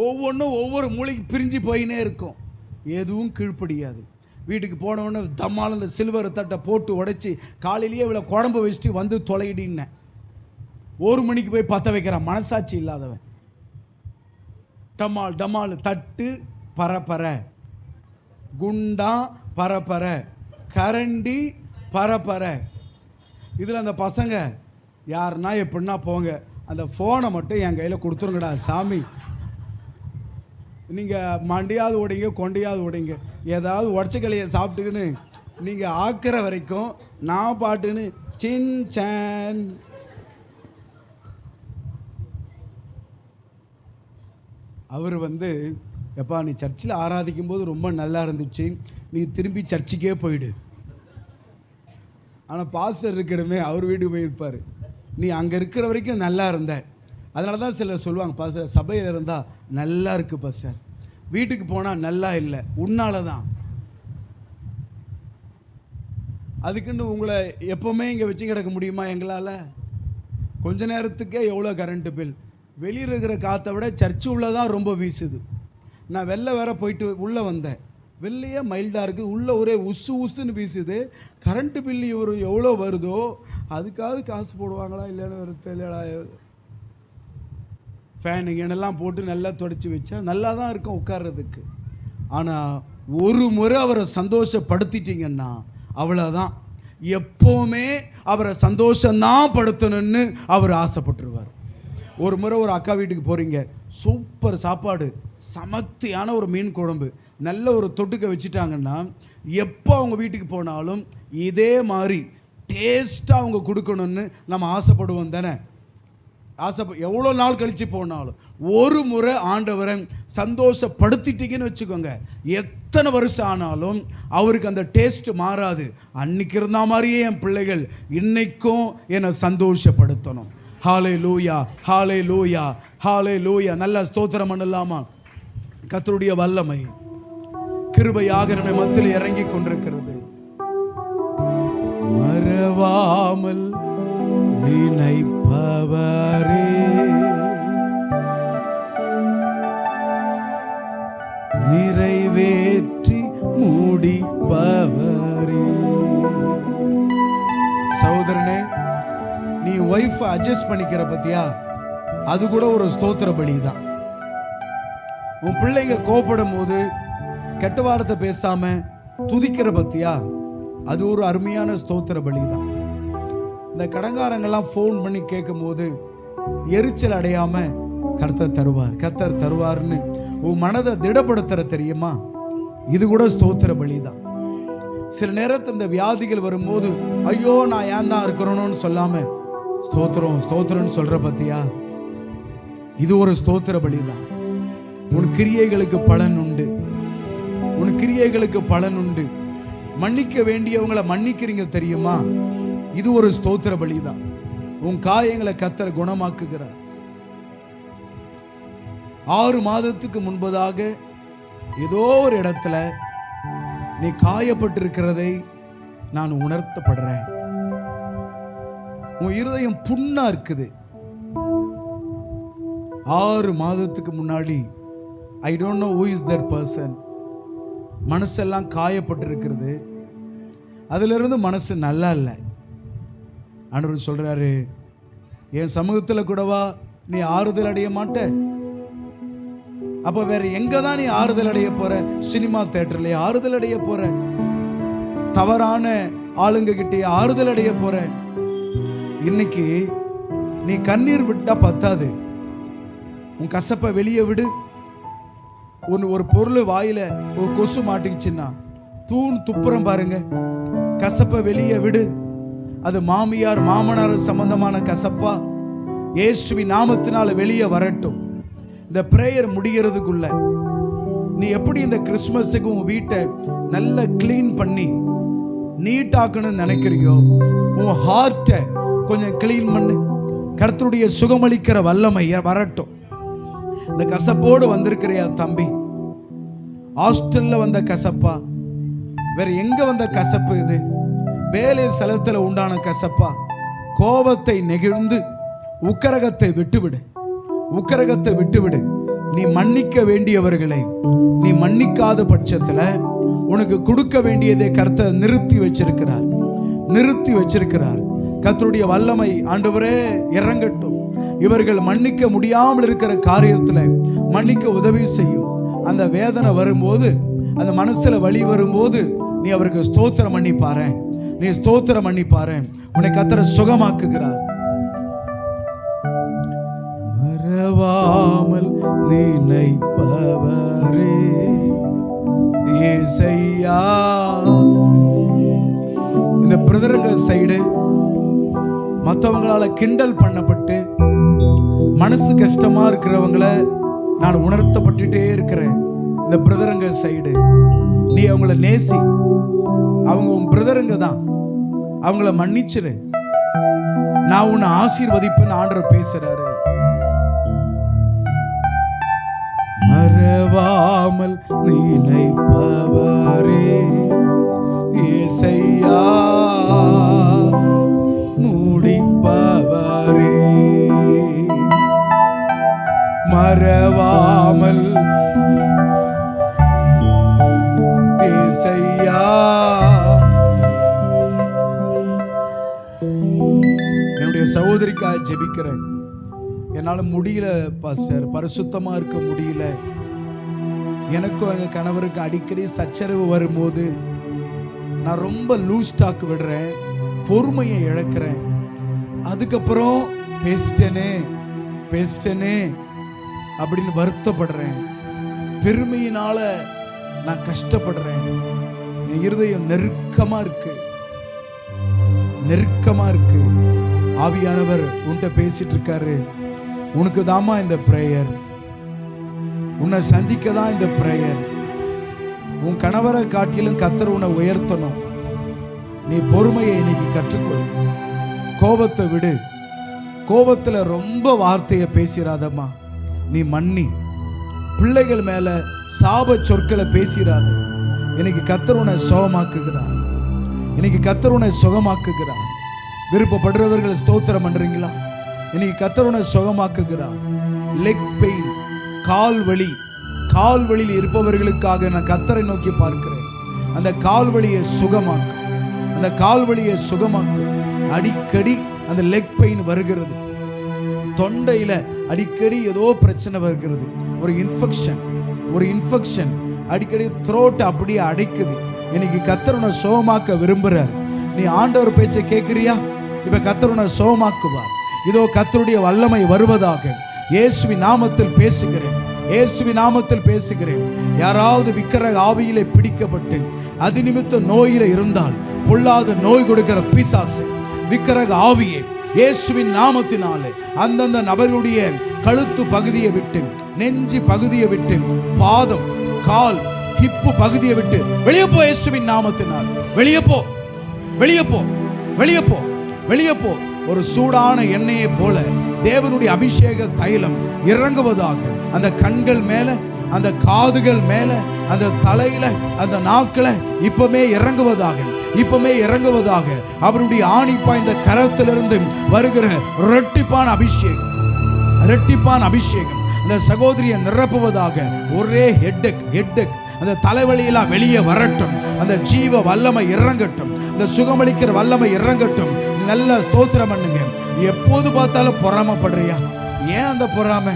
ஒவ்வொன்றும் ஒவ்வொரு மூளைக்கு பிரிஞ்சு போயினே இருக்கும். எதுவும் கீழ்ப்படியாது. வீட்டுக்கு போனவுடனே தம்மால் அந்த சில்வர் தட்டை போட்டு உடைச்சி காலையிலேயே இவ்வளோ குழம்பு வச்சுட்டு வந்து தொலையிடின்னேன். 1 மணிக்கு போய் பற்ற வைக்கிறான், மனசாட்சி இல்லாதவன். டமால் டமால் தட்டு பரப்பர, குண்டா பரப்பர, கரண்டி பரப்பர. இதில் அந்த பசங்க யாருன்னா எப்படின்னா போங்க, அந்த ஃபோனை மட்டும் என் கையில் கொடுத்துருங்கடா சாமி. நீங்கள் மண்டியாவது உடைங்க, கொண்டையாவது உடைங்க, ஏதாவது உடச்சக்கலையை சாப்பிட்டுக்குன்னு நீங்கள் ஆக்கிற வரைக்கும் நான் பாட்டுன்னு சின் சான். அவர் எப்பா நீ சர்ச்சில் ஆராதிக்கும் போது ரொம்ப நல்லா இருந்துச்சு, நீ திரும்பி சர்ச்சுக்கே போயிடு. ஆனால் பாஸ்டர் இருக்கிறமே அவர் வீட்டுக்கு போயிருப்பார். நீ அங்கே இருக்கிற வரைக்கும் நல்லா இருந்த. அதனால தான் சிலர் சொல்லுவாங்க, பாஸ்டர் சபையில் இருந்தால் நல்லா இருக்குது பாஸ்டர், வீட்டுக்கு போனால் நல்லா இல்லை. உன்னால தான். அதுக்குன்னு உங்களை எப்போவுமே இங்கே வச்சு கிடக்க முடியுமா எங்களால்? கொஞ்ச நேரத்துக்கே எவ்வளோ கரண்ட்டு பில். வெளியில் இருக்கிற காற்றை விட சர்ச்சு உள்ளே தான் ரொம்ப வீசுது. நான் வெளில வேற போயிட்டு உள்ளே வந்தேன், வெளியே மைல்டாக இருக்குது, உள்ளே ஒரே உசுன்னு வீசுது. கரண்ட்டு பில்லு ஒரு எவ்வளோ வருதோ அதுக்காவது காசு போடுவாங்களா இல்லைன்னு ஒரு தெரியலா. ஃபேனு எண்ணெல்லாம் போட்டு நல்லா தொடச்சி வச்சா நல்லா தான் இருக்கும் உட்கார்றதுக்கு. ஆனால் ஒரு முறை அவரை சந்தோஷப்படுத்திட்டீங்கன்னா அவ்வளோதான். எப்போவுமே அவரை சந்தோஷம்தான் படுத்தணும்னு அவர் ஆசைப்பட்டுருவார். ஒரு முறை ஒரு அக்கா வீட்டுக்கு போகிறீங்க, சூப்பர் சாப்பாடு, சமத்தியான ஒரு மீன் குழம்பு, நல்ல ஒரு தொட்டுக்க வச்சுட்டாங்கன்னா எப்போ அவங்க வீட்டுக்கு போனாலும் இதே மாதிரி டேஸ்ட்டாக அவங்க கொடுக்கணும்னு நம்ம ஆசைப்படுவோம் தானே? எவ்வளோ நாள் கழித்து போனாலும் ஒரு முறை ஆண்டவரை சந்தோஷப்படுத்திட்டீங்கன்னு வச்சுக்கோங்க, எத்தனை வருஷம் ஆனாலும் அவருக்கு அந்த டேஸ்ட் மாறாது. அன்னைக்கு இருந்த மாதிரியே என் பிள்ளைகள் இன்னைக்கும் என்னை சந்தோஷப்படுத்தணும். ஹல்லேலூயா, ஹல்லேலூயா, ஹல்லேலூயா. நல்ல ஸ்தோத்திரம் பண்ணலாமா? கர்த்தருடைய வல்லமை கிருபையாக நம்மை மத்தியில் இறங்கி கொண்டிருக்கிறது. மறவாமல் நினைப்பவரே, நிறைவேற்றி முடிப்பவரே. சகோதரனே, நீ ஒய்ஃபை அட்ஜஸ்ட் பண்ணிக்கிற பத்தியா, அது கூட ஒரு ஸ்தோத்திர பலி தான். உன் பிள்ளைங்க கோபப்படும் போது கெட்ட வார்த்தை பேசாம துதிக்கிற பத்தியா, அது ஒரு அருமையான ஸ்தோத்திர பலி தான். இந்த கடங்காரங்கெல்லாம் ஃபோன் பண்ணி கேட்கும் போது எரிச்சல் அடையாம கர்த்தர் தருவார், கர்த்தர் தருவார்னு உன் மனதை திடப்படுத்துற தெரியுமா, இது கூட ஸ்தோத்திர பலி தான். சில நேரத்தில் இந்த வியாதிகள் வரும்போது ஐயோ நான் ஏன் தான் இருக்கிறோன்னு சொல்லாம ஸ்தோத்திரம் ஸ்தோத்திரம்னு சொல்ற பத்தியா, இது ஒரு ஸ்தோத்திர பலி தான். உன் கிரியைகளுக்கு பலன் உண்டு, உன் கிரியைகளுக்கு பலன் உண்டு. மன்னிக்க வேண்டியவங்களை மன்னிக்கிறீங்க தெரியுமா, இது ஒரு ஸ்தோத்திர பலி தான். உன் காயங்களை கர்த்தர் குணமாக்குகிறார். 6 மாதத்துக்கு முன்பதாக ஏதோ ஒரு இடத்துல நீ காயப்பட்டிருக்கிறதை நான் உணர்த்தப்படுறேன். உன் இருதயம் புண்ணா இருக்குது. 6 மாதத்துக்கு முன்னாடி I don't know who is that person. மனசெல்லாம் காயப்பட்டிருக்கிறது, அதிலிருந்து மனசு நல்லா இல்லை. ஆண்டவர் சொல்றாரு, என் சமூகத்தில் கூடவா நீ ஆறுதல் அடைய மாட்ட? அப்ப வேற எங்க தான் நீ ஆறுதல் அடைய போற? சினிமா தியேட்டர்ல ஆறுதல் அடைய போற? தவறான ஆளுங்க கிட்டே ஆறுதல் அடைய போற? இன்னைக்கு நீ கண்ணீர் விட்டா பத்தாது, உன் கசப்பை வெளியே விடு. ஒரு பொருள் வாயில ஒரு கொசு மாட்டிக்கிச்சுன்னா துப்புறம் பாருங்க, கசப்பை வெளியே விடு. அது மாமியார் மாமனார் சம்பந்தமான கசப்பா இயேசுவின் நாமத்தினால வெளியே வரட்டும். இந்த பிரேயர் முடிகிறதுக்குள்ள நீ எப்படி இந்த கிறிஸ்மஸுக்கு உன் வீட்டை நல்லா கிளீன் பண்ணி நீட்டாக்கணும்னு நினைக்கிறியோ, உன் ஹார்ட்டை கொஞ்சம் கிளீன் பண்ணு. கர்த்தருடைய சுகமளிக்கிற வல்லமை வரட்டும். இந்த கசப்போடு வந்திருக்கிறியா தம்பி? ஹாஸ்டல்ல வந்த கசப்பா? வேற எங்க வந்த கசப்பு இது? வேலை ஸ்தலத்தில் உண்டான கசப்பா? கோபத்தை நெகிழ்ந்து உக்கரகத்தை விட்டுவிடு, உக்கரகத்தை விட்டுவிடு. நீ மன்னிக்க வேண்டியவர்களை நீ மன்னிக்காத பட்சத்தில் உனக்கு கொடுக்க வேண்டியதை கர்த்தர் நிறுத்தி வச்சிருக்கிறார், நிறுத்தி வச்சிருக்கிறார். கர்த்தருடைய வல்லமை ஆண்டவரே இறங்கட்டும். இவர்கள் மன்னிக்க முடியாமல் இருக்கிற காரியத்தில் மன்னிக்க உதவி செய்யும். அந்த வேதனை வரும்போது, அந்த மனசுல வலி வரும்போது நீ அவருக்கு ஸ்தோத்திரம் பண்ணி பாரு, நீ ஸ்தோத்திரம் பண்ணி பாரு. உன்னை கர்த்தர் சுகமாக்குகிறார். மறவாமல் நினைப்பவரே இயேசையா. இந்த பிரதருங்க சைடு மற்றவங்களால கிண்டல் பண்ணப்பட்டு மனசு கஷ்டமா இருக்கிறவங்களை நான் உணர்த்தப்பட்டுட்டே இருக்கிறேன். இந்த பிரதருங்க சைடு நீ அவங்கள நேசி, அவங்க உன் பிரதருங்க தான், அவங்கள மன்னிச்சிரு. நான் உன்னை ஆசீர்வதிப்பேன்னு ஆண்டவர் பேசுறாரு. மறவாமல் நினைப்பவரே இயேசையா, முடிப்பவரே. மறவாமல் இயேசையா. என்னுடைய சகோதரிக்காக ஜெபிக்கிறேன். என்னால் முடியல பாஸ்டர், பரிசுத்தமாக இருக்க முடியல. எனக்கும் எங்கள் கணவருக்கு அடிக்கடி சச்சரவு வரும்போது நான் ரொம்ப லூஸ் டாக் விடுறேன், பொறுமையை இழக்கிறேன். அதுக்கப்புறம் பேசிட்டேனே அப்படின்னு வருத்தப்படுறேன். பெருமையினால நான் கஷ்டப்படுறேன். என் இருதயம் நெருக்கமா இருக்கு. ஆவியானவர் உன்கிட்ட பேசிட்டு இருக்காரு. உனக்கு தாமா இந்த பிரேயர், உன்னை சந்திக்க தான் இந்த பிரேயர். உன் கணவரை காட்டிலும் கர்த்தர் உன்னை உயர்த்தணும். நீ பொறுமையை இன்னைக்கு கற்றுக்கொள். கோபத்தை விடு. கோபத்தில் ரொம்ப வார்த்தையை பேசிடாதம்மா. நீ மன்னி. பிள்ளைகள் மேல சாப சொற்களை பேசிடாத. இன்னைக்கு கர்த்தர் உன்னை சுகமாக்குகிறார். இன்னைக்கு கர்த்தர் உன்னை சுகமாக்குகிறார். விருப்பப்படுறவர்கள் ஸ்தோத்திரம் பண்றீங்களா? இன்னைக்கு கர்த்தர் உன்னை சுகமாக்குகிறார். லெக் பெயின், கால் வலியில் இருப்பவர்களுக்காக நான் கர்த்தரை நோக்கி பார்க்கிறேன். அந்த கால் வலியை சுகமாக்கு, அந்த கால் வலியை சுகமாக்கு. அடிக்கடி அந்த லெக் பெயின் வருகிறது, தொண்டையில அடிக்கடி ஏதோ பிரச்சனை வருகிறது, ஒரு இன்ஃபெக்ஷன் அடிக்கடி த்ரோட் அப்படியே அடைக்குது. இன்னைக்கு கர்த்தர் உன்னை சுகமாக்க விரும்புறார். நீ ஆண்டவர் பேச்சை கேட்கிறியா? இப்ப கர்த்தர் உன்னை சுகமாக்குவார். இதோ கர்த்தருடைய வல்லமை வருவதாக இயேசுவின் நாமத்தில் பேசுகிறேன், இயேசுவின் நாமத்தில் பேசுகிறேன். யாராவது விக்கிரக ஆவியிலே பிடிக்கப்பட்டு அது நிமித்த நோயில இருந்தால், பொல்லாத நோய் கொடுக்கிற பிசாசு விக்கிரக ஆவியே இயேசுவின் நாமத்தினாலே அந்தந்த நபருடைய கழுத்து பகுதியை விட்டு, நெஞ்சு பகுதியை விட்டு, பாதம், கால், ஹிப்பு பகுதியை விட்டு வெளியே போ. இயேசுவின் நாமத்தினால் வெளியே போ, வெளியே போ, வெளியே போ, வெளியே போ. ஒரு சூடான எண்ணெயை போல தேவனுடைய அபிஷேக தைலம் இறங்குவதாக அந்த கண்கள் மேல, அந்த காதுகள் மேல, அந்த தலையில, அந்த நாக்குல இப்பமே இறங்குவதாக அவருடைய ஆணிப்பா இந்த கரத்திலிருந்து வருகிற இரட்டிப்பான அபிஷேகம் இந்த சகோதரியை நிரப்புவதாக. ஒரே ஹெட்டெக் அந்த தலைவலியெல்லாம் வெளியே வரட்டும். அந்த ஜீவ வல்லமை இறங்கட்டும். இந்த சுகமளிக்கிற வல்லமை இறங்கட்டும். நல்ல ஸ்தோத்திரம் பண்ணுங்க. எப்போது பார்த்தாலும் பொறாமப்படுறியா? ஏன் அந்த பொறாமை?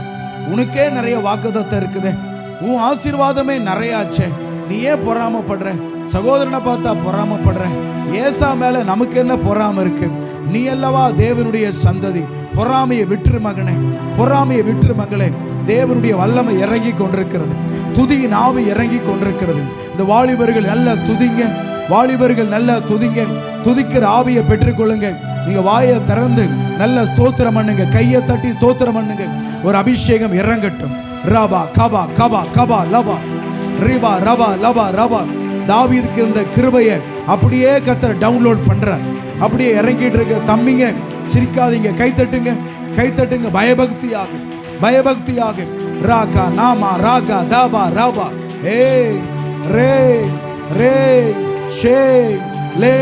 உனக்கே நிறைய வாக்குத்தத்தம் இருக்குது. உன் ஆசீர்வாதமே நிறையாச்சே. நீ ஏன் பொறாமப்படுற? சகோதரனை பார்த்தா பொறாமப்படுற. ஏசா மேல நமக்கு என்ன பொறாம இருக்கு? நீ அல்லவா தேவனுடைய சந்ததி. பொறாமையை விற்று மகனே, பொறாமையை விற்று மகளே. தேவனுடைய வல்லமை இறங்கி கொண்டிருக்கிறது. துதியின் ஆவி இறங்கி கொண்டிருக்கிறது. இந்த வாலிபர்கள் நல்லா துதிங்க. வாலிபர்கள் நல்லா துதிங்க. துதிக்கிற ஆவியை பெற்றுக்கொள்ளுங்க. நீங்க வாயை திறந்து நல்ல ஸ்தோத்திரம் பண்ணுங்க. கையை தட்டி ஸ்தோத்திரம் பண்ணுங்க. ஒரு அபிஷேகம் இறங்கட்டும். ரபா கபா கபா கபா லபா ரிபா ரபா லபா ரபா. தாவீதுக்கு இந்த கிருபையை அப்படியே கர்த்தர் டவுன்லோட் பண்றார். அப்படியே இறங்கிட்டு இருக்க. தம்பிங்க சிரிக்காதீங்க, கைத்தட்டுங்க, கைத்தட்டுங்க. பயபக்தியாக, பயபக்தியாக. ராகா நாமா ராகா தாபா ராபா ஏ ரே ரே ஷே லே.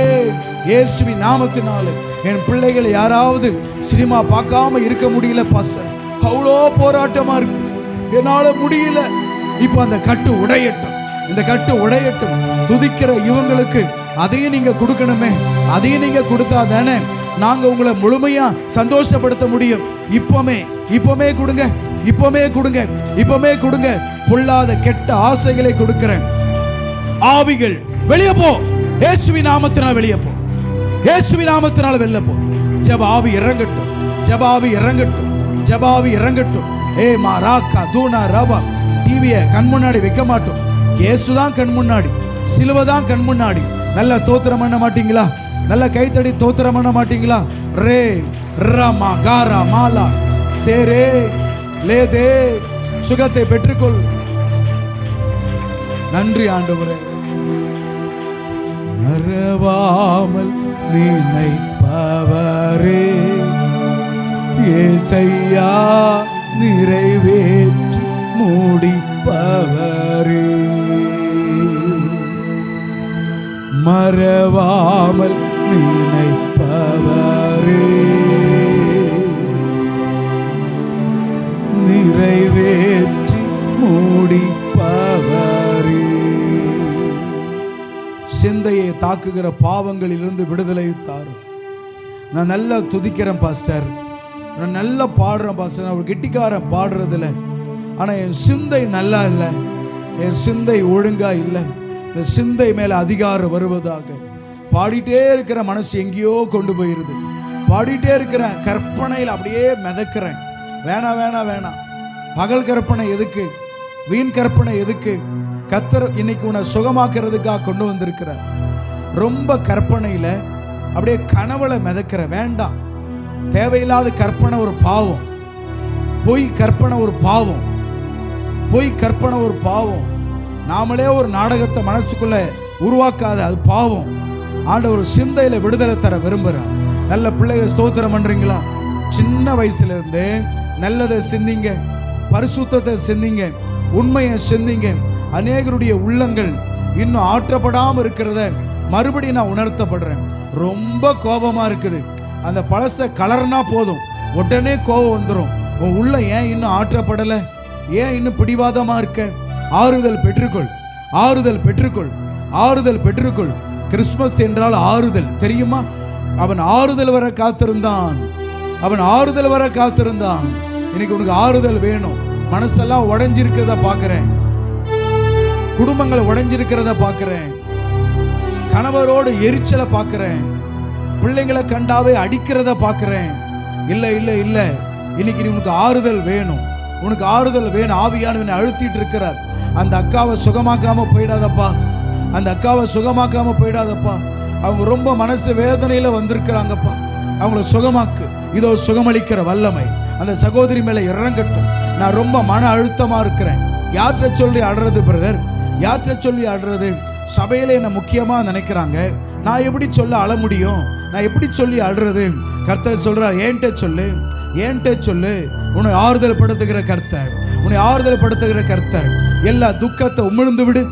இயேசுவின் நாமத்தினாலே என் பிள்ளைகளை யாராவது சினிமா பார்க்காம இருக்க முடியல பாஸ்டர், அவ்வளோ போராட்டமா இருக்கு, என்னால முடியல. இப்போ அந்த கட்டு உடையட்டும், இந்த கட்டு உடையட்டும். துதிக்கிற இவங்களுக்கு அதையும் நீங்க கொடுக்கணுமே. அதையும் நீங்க கொடுத்தா தானே நாங்க உங்களை முழுமையா சந்தோஷப்படுத்த முடியும். இப்பமே கொடுங்க, இப்பமே கொடுங்க, இப்பமே கொடுங்க. பொல்லாத கெட்ட ஆசைகளை கொடுக்கிறேன். ஆவிகள் வெளியே போ, இயேசுவின் நாமத்தினால் வெளியே போ, இயேசுவின் நாமத்தினால் வெளியே போ. ஜெப ஆவி இறங்கட்டும், ஜெப ஆவி இறங்கட்டும், ஜெப ஆவி இறங்கட்டும். ஏ மா ராக்கா தூணா ரபா. டிவியை கண் முன்னாடி வைக்க மாட்டோம். இயேசுதான் கண் முன்னாடி, சிலுவை தான் கண் முன்னாடி. நல்ல ஸ்தோத்திரம் பண்ண மாட்டீங்களா? நல்ல கைத்தடி ஸ்தோத்திரம் பண்ண மாட்டீங்களா? ரே ரமா காரா மாலா சேரே லேதே. சுகத்தை பெற்றுக்கொள். நன்றி ஆண்டவரே. மறவாமல் நினைப்பவரே ஏசையா, நிறைவேற்றி முடிப்பவரே. மறவாமல் நினைப்பவரே நிறைவேற்றி முடிப்பவரே. சிந்தையை தாக்குகிற பாவங்களிலிருந்து விடுதலை தாரும். நான் நல்லா துதிக்கிறேன் பாஸ்டர், நான் நல்லா பாடுறேன் பாஸ்டர், நான் ஒரு கெட்டிக்காரன் பாடுறதில்ல. ஆனால் என் சிந்தை நல்லா இல்லை, என் சிந்தை ஒழுங்கா இல்லை. இந்த சிந்தை மேலே அதிகாரம் வருவதாக. பாடிட்டே இருக்கிற மனசு எங்கேயோ கொண்டு போயிருது. பாடிட்டே இருக்கிற கற்பனையில் அப்படியே மிதக்கிறேன். வேணாம் வேணாம் வேணாம். பகல் கற்பனை எதுக்கு? வீண் கற்பனை எதுக்கு? கர்த்தர் இன்னைக்கு உன்னை சுகமாக்குறதுக்காக கொண்டு வந்திருக்கிறார். ரொம்ப கற்பனையில் அப்படியே கனவுல மிதக்கிற வேண்டாம். தேவையில்லாத கற்பனை ஒரு பாவம். பொய் கற்பனை ஒரு பாவம். பொய் கற்பனை ஒரு பாவம். நாமளே ஒரு நாடகத்தை மனசுக்குள்ள உருவாக்காத, அது பாவம். ஆண்டவர் சிந்தையில விடுதலை தர விரும்புகிறார். நல்ல பிள்ளைங்க ஸ்தோத்திரம் பண்றீங்களா? சின்ன வயசுல இருந்தே நல்லதை சிந்திங்க, பரிசுத்தத்தை சிந்திங்க, உண்மையை சிந்திங்க. அநேகருடைய உள்ளங்கள் இன்னும் ஆற்றப்படாமல் இருக்கிறத மறுபடியும் நான் உணர்த்தப்படுறேன். ரொம்ப கோபமா இருக்குது. அந்த பழச கலர்னா போதும், உடனே கோபம் வந்துடும். உன் உள்ள ஏன் இன்னும் ஆற்றப்படலை? ஏன் இன்னும் பிடிவாதமா இருக்க? ஆறுதல் பெற்றுக்கொள், ஆறுதல் பெற்றுக்கொள், ஆறுதல் பெற்றுக்கொள். கிறிஸ்துமஸ் என்றால் ஆறுதல், தெரியுமா? அவன் ஆறுதல் வர காத்திருந்தான், அவன் ஆறுதல் வர காத்திருந்தான். இன்னைக்கு உனக்கு ஆறுதல் வேணும். மனசெல்லாம் உடைஞ்சிருக்கிறத பார்க்கிறேன், குடும்பங்களை உடைஞ்சிருக்கிறத பார்க்கிறேன், கணவரோடு எரிச்சலை பார்க்கிறேன், பிள்ளைங்களை கண்டாவே அடிக்கிறத பார்க்கிறேன். இல்லை இல்லை இல்லை, இன்னைக்கு உனக்கு ஆறுதல் வேணும், உனக்கு ஆறுதல் வேணும். ஆவியானவனை அழுத்திட்டு இருக்கிறார். அந்த அக்காவை சுகமாக்காம போயிடாதப்பா, அந்த அக்காவை சுகமாக்காம போயிடாதப்பா. அவங்க ரொம்ப மனசு வேதனையில வந்திருக்கிறாங்கப்பா, அவங்கள சுகமாக்கு. இதோ சுகமளிக்கிற வல்லமை அந்த சகோதரி மேல இறங்கட்டும். நான் ரொம்ப மன அழுத்தமா இருக்கிறேன். யாற்ற சொல்லி அழுறது பிரதர்? யாற்ற சொல்லி அழுறது? சபையில என்ன முக்கியமா நினைக்கிறாங்க. நான் எப்படி சொல்ல அழ முடியும்? நான் எப்படி சொல்லி அழுறது? கர்த்தர் சொல்றார், ஏன்ட்ட சொல்லு, ஏன்ட்ட சொல்லு. உன்னை ஆறுதல் படுத்துகிற கர்த்தர், உன்னை ஆறுதல் படுத்துகிற கர்த்தர். எல்லா துக்கத்தை உமிழ்ந்து விடு,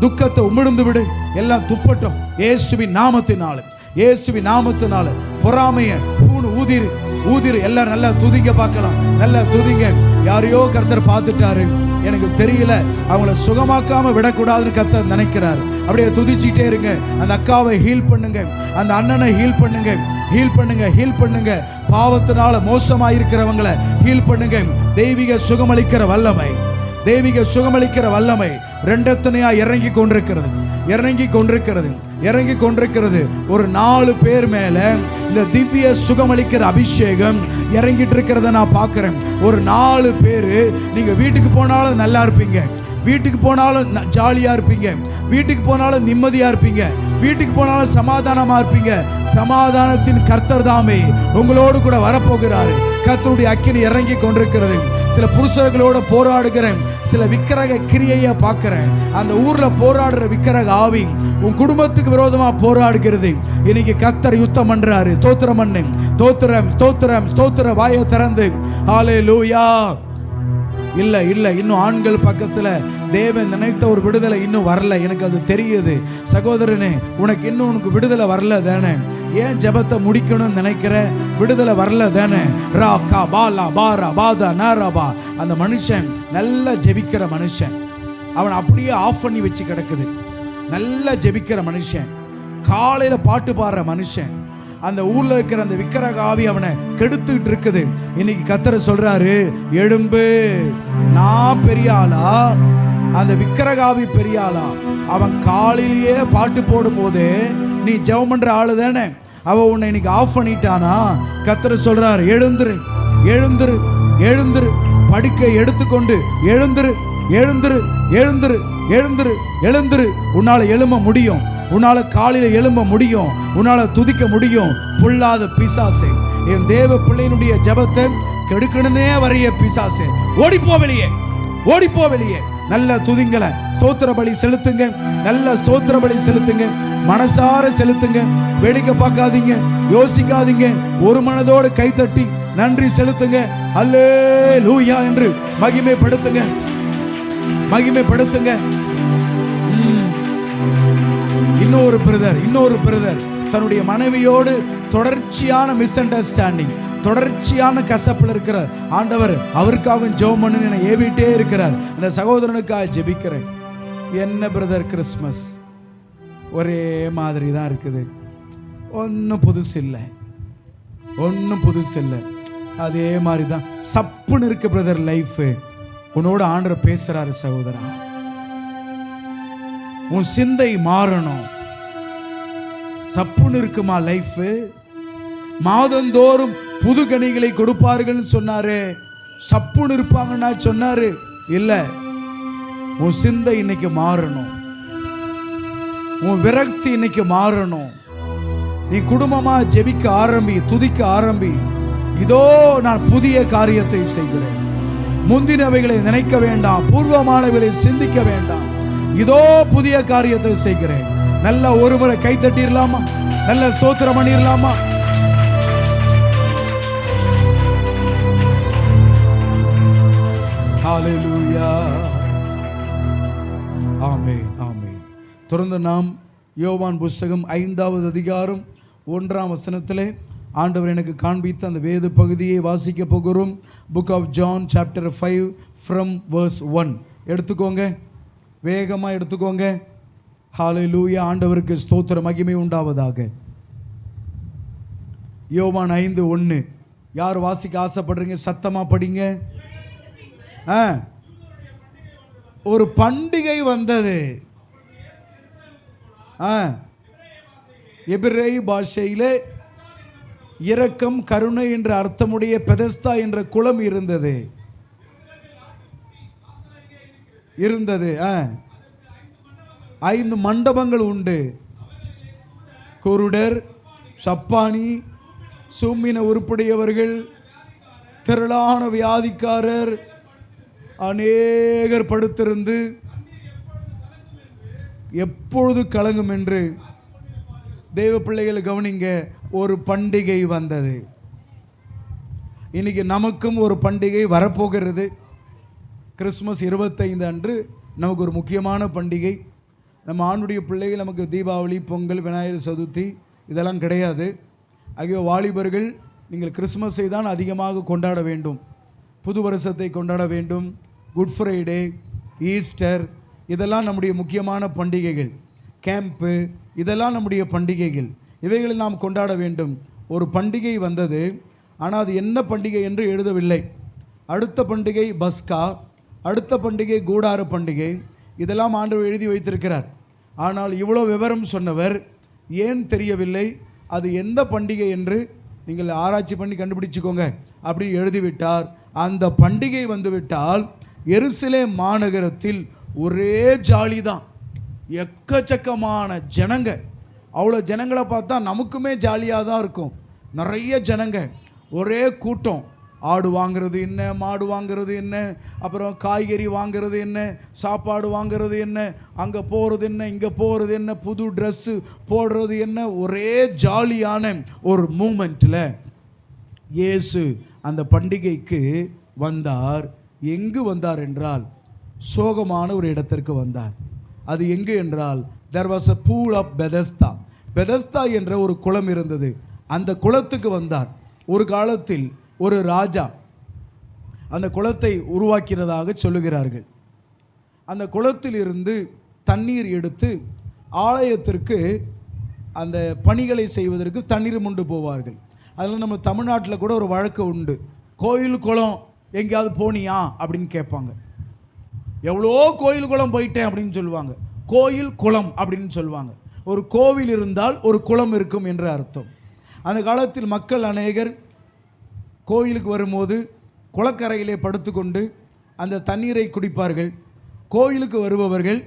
துக்கத்தை உமிழ்ந்து விடு. எல்லாம் துப்பட்டும் இயேசுவின் நாமத்தினால, இயேசுவின் நாமத்தினால. பொறாமைய பூணு ஊதிரு, ஊதிரு. எல்லாம் நல்லா துதிங்க பார்க்கலாம், நல்லா துதிங்க. யாரையோ கர்த்தர் பார்த்துட்டாரு, எனக்கு தெரியல, அவங்கள சுகமாக்காம விடக்கூடாதுன்னு கர்த்தர் நினைக்கிறார். அப்படியே துதிச்சிட்டே இருங்க. அந்த அக்காவை ஹீல் பண்ணுங்க, அந்த அண்ணனை ஹீல் பண்ணுங்க, ஹீல் பண்ணுங்க, ஹீல் பண்ணுங்க. பாவத்தினால மோசமாயிருக்கிறவங்களை ஹீல் பண்ணுங்க. தெய்வீக சுகமளிக்கிற வல்லமை, தெய்வீக சுகமளிக்கிற வல்லமை ரெண்டத்தனையா இறங்கி கொண்டிருக்கிறது, இறங்கி கொண்டிருக்கிறது, இறங்கி கொண்டிருக்கிறது. ஒரு 4 பேர் மேல இந்த திவ்ய சுகமளிக்கிற அபிஷேகம் இறங்கிட்டு இருக்கிறத நான் பார்க்கிறேன். ஒரு 4 பேர் நீங்க வீட்டுக்கு போனாலும் நல்லா இருப்பீங்க, வீட்டுக்கு போனாலும் ஜாலியா இருப்பீங்க, வீட்டுக்கு போனாலும் நிம்மதியா இருப்பீங்க, வீட்டுக்கு போனாலும் சமாதானமா இருப்பீங்க. சமாதானத்தின் கர்த்தர் தாமே உங்களோடு கூட வரப்போகிறாரு. கர்த்தருடைய அக்கினி இறங்கி கொண்டிருக்கிறது. சில புருஷர்களோட போராடுகிறேன், சில விக்கிரக கிரியையை பார்க்கிறேன். அந்த ஊர்ல போராடுற விக்கிரக ஆவி உன் குடும்பத்துக்கு விரோதமா போராடுகிறது. இன்னைக்கு கர்த்தர் யுத்தம் பண்றாரு. ஸ்தோத்திரம் பண்ணு, ஸ்தோத்திரம், ஸ்தோத்திரம், ஸ்தோத்திர வாயை திறந்து ஹல்லேலூயா. இல்லை இல்லை, இன்னும் ஆண்கள் பக்கத்தில் தேவன் நினைத்த ஒரு விடுதலை இன்னும் வரல, எனக்கு அது தெரியுது. சகோதரனே, உனக்கு விடுதலை வரல தானே? ஏன் ஜெபத்தை முடிக்கணும்னு நினைக்கிற? விடுதலை வரல தானே? ரா கா பாலா பாரா பாதா நாராபா. அந்த மனுஷன் நல்லா ஜெபிக்கிற மனுஷன், அவன் அப்படியே ஆஃப் பண்ணி வச்சு கிடக்குது. நல்லா ஜெபிக்கிற மனுஷன், காலையில் பாட்டு பாடுற மனுஷன், அந்த ஊர்ல இருக்கிற அந்த விக்கிரக ஆவி அவனை கெடுத்துக்கிட்டு இருக்குது. இன்னைக்கு கர்த்தர் சொல்றாரு, எழும்பு. நான் பெரிய ஆளா, அந்த விக்கிரக ஆவி பெரிய ஆளா? அவன் காலையிலேயே பாட்டு போடும் போது நீ ஜெபம் பண்ற ஆளு தானே, அவன் உன்னை இன்னைக்கு ஆஃப் பண்ணிட்டானா? கர்த்தர் சொல்றாரு, எழுந்துரு, எழுந்துரு, எழுந்துரு. படுக்கை எடுத்துக்கொண்டு எழுந்துரு, எழுந்துரு, எழுந்துரு, எழுந்துரு, எழுந்துரு. உன்னால எழும்ப முடியும், உன்னால காலையில எழும்ப முடியும், உன்னால துதிக்க முடியும். பொல்லாத பிசாசே, என் தேவ பிள்ளையினுடைய ஜெபத்தை கெடுக்கணுனே வரைய பிசாசே, ஓடிப்போ வெளியே, ஓடிப்போ வெளியே. நல்ல துதிங்களை, ஸ்தோத்திர பலி செலுத்துங்க, நல்ல ஸ்தோத்திர பலி செலுத்துங்க, மனசார செலுத்துங்க. வேடிக்கை பார்க்காதீங்க, யோசிக்காதீங்க. ஒரு மனதோடு கைத்தட்டி நன்றி செலுத்துங்க. அல்லேலூயா என்று மகிமைப்படுத்துங்க, மகிமைப்படுத்துங்க. இன்னொரு பிரதர் தன்னுடைய மனைவியோடு தொடர்ச்சியான மிஸ் அண்டர்ஸ்டாண்டிங், தொடர்ச்சியான கசப்பில் இருக்கிறார். ஆண்டவர் அவருக்காகவும் ஜெபம் பண்ணு என ஏவிட்டே இருக்கிறார். அந்த சகோதரனுக்காக ஜெபிக்கிறேன். என்ன பிரதர், கிறிஸ்மஸ் ஒரே மாதிரி தான் இருக்குது, ஒன்றும் புதுசு இல்லை, ஒன்றும் புதுசு இல்லை, அதே மாதிரி தான் சப்புன்னு இருக்கு பிரதர் லைஃப். உன்னோட ஆண்டவர் பேசுறாரு சகோதரா, உன் சிந்தை மாறணும். சப்புன்னு இருக்குமா லைஃப்? மாதந்தோறும் புது கனிகளை கொடுப்பார்கள் சொன்னாரு, சப்புன்னு இருப்பாங்கன்னா சொன்னாரு. இல்ல, உன் சிந்தை இன்னைக்கு மாறணும், உன் விரக்தி இன்னைக்கு மாறணும். நீ குடும்பமா ஜெபிக்க ஆரம்பி, துதிக்க ஆரம்பி. இதோ நான் புதிய காரியத்தை செய்கிறேன். முந்தினவைகளை நினைக்க வேண்டாம், பூர்வமானவைகளை சிந்திக்க வேண்டாம். இதோ புதிய காரியத்தை செய்கிறேன். நல்ல ஒரு முறை கை தட்டிடலாமா? நல்ல ஸ்தோத்திரம் பண்ணிடலாமா? ஹல்லேலூயா, ஆமென், ஆமென். தொடர்ந்து நாம் யோவான் புஸ்தகம் 5வது அதிகாரம் 1ஆம் வசனத்திலே ஆண்டவர் எனக்கு காண்பித்த அந்த வேத பகுதியை வாசிக்க போகிறோம். Book of John chapter 5 from verse 1 எடுத்துக்கோங்க, வேகமாக எடுத்துக்கோங்க. ஹல்லேலூயா, ஆண்டவருக்கு ஸ்தோத்திர மகிமை உண்டாவதாக. யோவான் 5:1 யார் வாசிக்க ஆசைப்படுறீங்க? சத்தமாக படிங்க. ஒரு பண்டிகை வந்தது. எபிரேய பாஷையிலே இரக்கம், கருணை என்ற அர்த்தமுடைய பெதஸ்தா என்ற குளம் இருந்தது. 5 மண்டபங்கள் உண்டு. குருடர், சப்பானி, சூம்பின உருப்படியவர்கள், திரளான வியாதிக்காரர் அநேகர் படுத்திருந்து எப்பொழுது கலங்கும் என்று தேவ பிள்ளைகளை கவனிங்க. ஒரு பண்டிகை வந்தது. இன்னைக்கு நமக்கும் ஒரு பண்டிகை வரப்போகிறது. கிறிஸ்மஸ் 25 அன்று நமக்கு ஒரு முக்கியமான பண்டிகை. நம்ம ஆண்டுடைய பிள்ளைகள் நமக்கு தீபாவளி, பொங்கல், விநாயகர் சதுர்த்தி இதெல்லாம் கிடையாது. ஆகிய வாலிபர்கள் நீங்கள் கிறிஸ்மஸை தான் அதிகமாக கொண்டாட வேண்டும், புது வருஷத்தை கொண்டாட வேண்டும். குட் ஃப்ரைடே, ஈஸ்டர், இதெல்லாம் நம்முடைய முக்கியமான பண்டிகைகள். கேம்ப்பு, இதெல்லாம் நம்முடைய பண்டிகைகள். இவைகளை நாம் கொண்டாட வேண்டும். ஒரு பண்டிகை வந்தது, ஆனால் அது என்ன பண்டிகை என்று எழுதவில்லை. அடுத்த பண்டிகை பஸ்கா, அடுத்த பண்டிகை கூடார பண்டிகை, இதெல்லாம் ஆண்டவர் எழுதி வைத்திருக்கிறார். ஆனால் இவ்வளோ விவரம் சொன்னவர் ஏன் தெரியவில்லை? அது எந்த பண்டிகை என்று நீங்கள் ஆராய்ச்சி பண்ணி கண்டுபிடிச்சிக்கோங்க அப்படி எழுதிவிட்டார். அந்த பண்டிகை வந்துவிட்டால் எருசலேம் மாநகரத்தில் ஒரே ஜாலி தான். எக்கச்சக்கமான ஜனங்க. அவ்வளோ ஜனங்களை பார்த்தா நமக்குமே ஜாலியாக தான் இருக்கும். நிறைய ஜனங்க, ஒரே கூட்டம். ஆடு வாங்கிறது என்ன, மாடு வாங்கிறது என்ன, அப்புறம் காய்கறி வாங்கிறது என்ன, சாப்பாடு வாங்கிறது என்ன, அங்கே போகிறது என்ன, இங்கே போகிறது என்ன, புது ட்ரெஸ்ஸு போடுறது என்ன, ஒரே ஜாலியான ஒரு மூமெண்ட்டில் இயேசு அந்த பண்டிகைக்கு வந்தார். எங்கு வந்தார் என்றால் சோகமான ஒரு இடத்திற்கு வந்தார். அது எங்கு என்றால் there was a pool of Bethesda. Bethesda என்ற ஒரு குளம் இருந்தது. அந்த குளத்துக்கு வந்தார். ஒரு காலத்தில் ஒரு ராஜா அந்த குளத்தை உருவாக்கினதாக சொல்லுகிறார்கள். அந்த குளத்தில் இருந்து தண்ணீர் எடுத்து ஆலயத்திற்கு அந்த பணிகளை செய்வதற்கு தண்ணீர் மொண்டு போவார்கள். அதில் நம்ம தமிழ்நாட்டில் கூட ஒரு வழக்கு உண்டு. கோயில் குளம் எங்கேயாவது போனியா அப்படின்னு கேட்பாங்க. எவ்வளோ கோயில் குளம் போயிட்டேன் அப்படின்னு சொல்லுவாங்க. கோயில் குளம் அப்படின்னு சொல்லுவாங்க. ஒரு கோவில் இருந்தால் ஒரு குளம் இருக்கும் என்று அர்த்தம். அந்த காலத்தில் மக்கள் அநேகர் கோயிலுக்கு வரும்போது குளக்கரையிலே படுத்துக்கொண்டு அந்த தண்ணீரை குடிப்பார்கள். கோயிலுக்கு வருபவர்கள்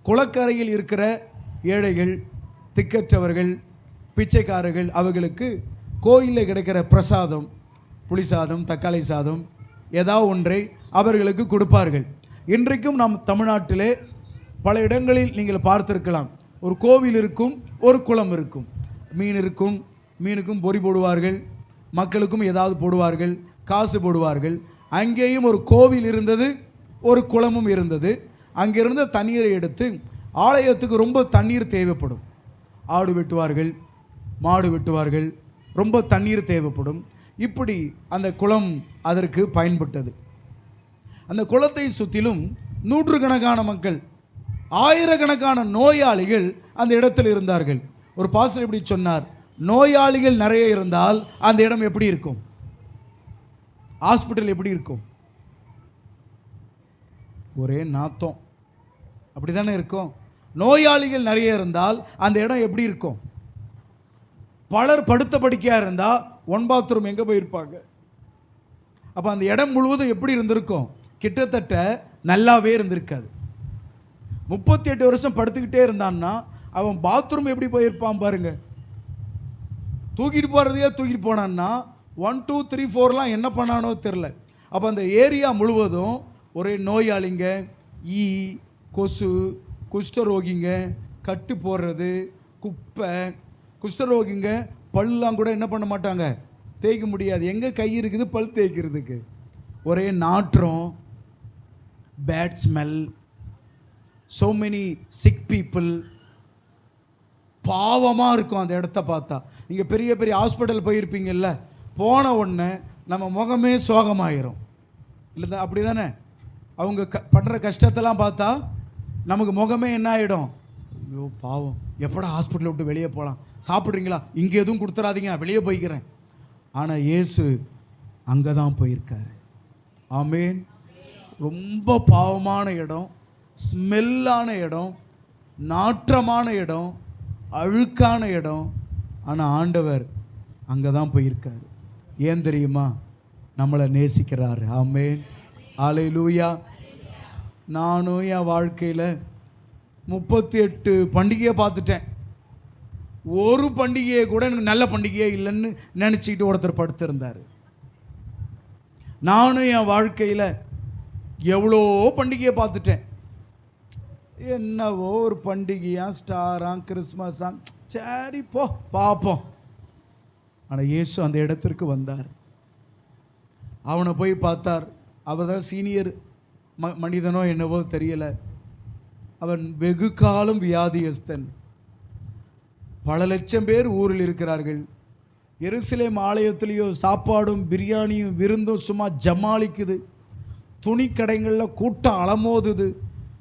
குளக்கரையில் இருக்கிற ஏழைகள், திக்கற்றவர்கள், பிச்சைக்காரர்கள், அவர்களுக்கு கோயிலில் கிடைக்கிற பிரசாதம், புளி சாதம், தக்காளி சாதம், ஏதாவது ஒன்றை அவர்களுக்கு கொடுப்பார்கள். இன்றைக்கும் நம் தமிழ்நாட்டிலே பல இடங்களில் நீங்கள் பார்த்திருக்கலாம். ஒரு கோவில் இருக்கும், ஒரு குளம் இருக்கும். மீன் இருக்கும், மீனுக்கும் பொறி போடுவார்கள், மக்களுக்கும் ஏதாவது போடுவார்கள், காசு போடுவார்கள். அங்கேயும் ஒரு கோவில் இருந்தது, ஒரு குளமும் இருந்தது. அங்கிருந்த தண்ணீரை எடுத்து ஆலயத்துக்கு ரொம்ப தண்ணீர் தேவைப்படும். ஆடு வெட்டுவார்கள், மாடு வெட்டுவார்கள், ரொம்ப தண்ணீர் தேவைப்படும். இப்படி அந்த குளம் அதற்கு பயன்பட்டது. அந்த குளத்தை சுற்றிலும் நூற்றுக்கணக்கான மக்கள், ஆயிரக்கணக்கான நோயாளிகள் அந்த இடத்தில் இருந்தார்கள். ஒரு பாஸ்டர் இப்படி சொன்னார், நோயாளிகள் நிறைய இருந்தால் அந்த இடம் எப்படி இருக்கும்? ஹாஸ்பிட்டல் எப்படி இருக்கும்? ஒரே நாத்தம், அப்படி தானே இருக்கும். நோயாளிகள் நிறைய இருந்தால் அந்த இடம் எப்படி இருக்கும்? பலர் படுத்த படுக்கையாக இருந்தால் ஒன் பாத்ரூம் எங்கே போயிருப்பாங்க? அப்போ அந்த இடம் முழுவதும் எப்படி இருந்திருக்கும்? கிட்டத்தட்ட நல்லாவே இருந்திருக்காது. 38 வருஷம் படுத்துக்கிட்டே இருந்தான்னா அவன் பாத்ரூம் எப்படி போயிருப்பான் பாருங்க. தூக்கிட்டு போகிறதையே தூக்கிட்டு போனான்னா 1 2 3 4லாம் என்ன பண்ணானோ தெரில. அப்போ அந்த ஏரியா முழுவதும் ஒரே நோயாளிங்க, ஈ, கொசு, குஷ்டரோகிங்க, கட்டு போடுறது, குப்பை. குஷ்டரோகிங்க பல்லாம் கூட என்ன பண்ண மாட்டாங்க, தேய்க்க முடியாது. எங்கே கை இருக்குது பல் தேய்க்கிறதுக்கு? ஒரே நாற்றம், bad smell, so many sick people. பாவமாக இருக்கும் அந்த இடத்த பார்த்தா. நீங்கள் பெரிய பெரிய ஹாஸ்பிட்டல் போயிருப்பீங்கல்ல, போன உடனே நம்ம முகமே சோகமாயிரும் இல்லை? அப்படி தானே? அவங்க பண்ணுற கஷ்டத்தெல்லாம் பார்த்தா நமக்கு முகமே என்ன ஆகிடும்? ஐயோ பாவம், எப்படா ஹாஸ்பிட்டலை விட்டு வெளியே போகலாம்? சாப்பிட்றீங்களா? இங்கே எதுவும் கொடுத்துறாதீங்க, நான் வெளியே போய்க்கிறேன். ஆனால் இயேசு அங்கே தான் போயிருக்காரு. ஆமேன். ரொம்ப பாவமான இடம், ஸ்மெல்லான இடம், நாற்றமான இடம், அழுக்கான இடம். ஆனால் ஆண்டவர் அங்கே தான் போயிருக்காரு. ஏன் தெரியுமா? நம்மளை நேசிக்கிறாரு. ஆமேன். அல்லேலூயா. நானும் என் வாழ்க்கையில் 38 பண்டிகையை பார்த்துட்டேன். ஒரு பண்டிகையை கூட எனக்கு நல்ல பண்டிகையே இல்லைன்னு நினச்சிக்கிட்டு ஒருத்தர் படுத்திருந்தார். நானும் என் வாழ்க்கையில் எவ்வளோ பண்டிகையை பார்த்துட்டேன். என்னவோ ஒரு பண்டிகையா, ஸ்டாராம், கிறிஸ்மஸாம், சரி போ பார்ப்போம். ஆனால் இயேசு அந்த இடத்திற்கு வந்தார். அவனை போய் பார்த்தார். அவன் தான் சீனியர் மனிதனோ என்னவோ தெரியலை. அவன் வெகு காலம் வியாதியஸ்தன். பல லட்சம் பேர் ஊரில் இருக்கிறார்கள். எருசலேம் ஆலயத்திலேயோ சாப்பாடும் பிரியாணியும் விருந்தும் சும்மா ஜமாலிக்குது. துணி கடைகளில் கூட்டம் அலமோதுது.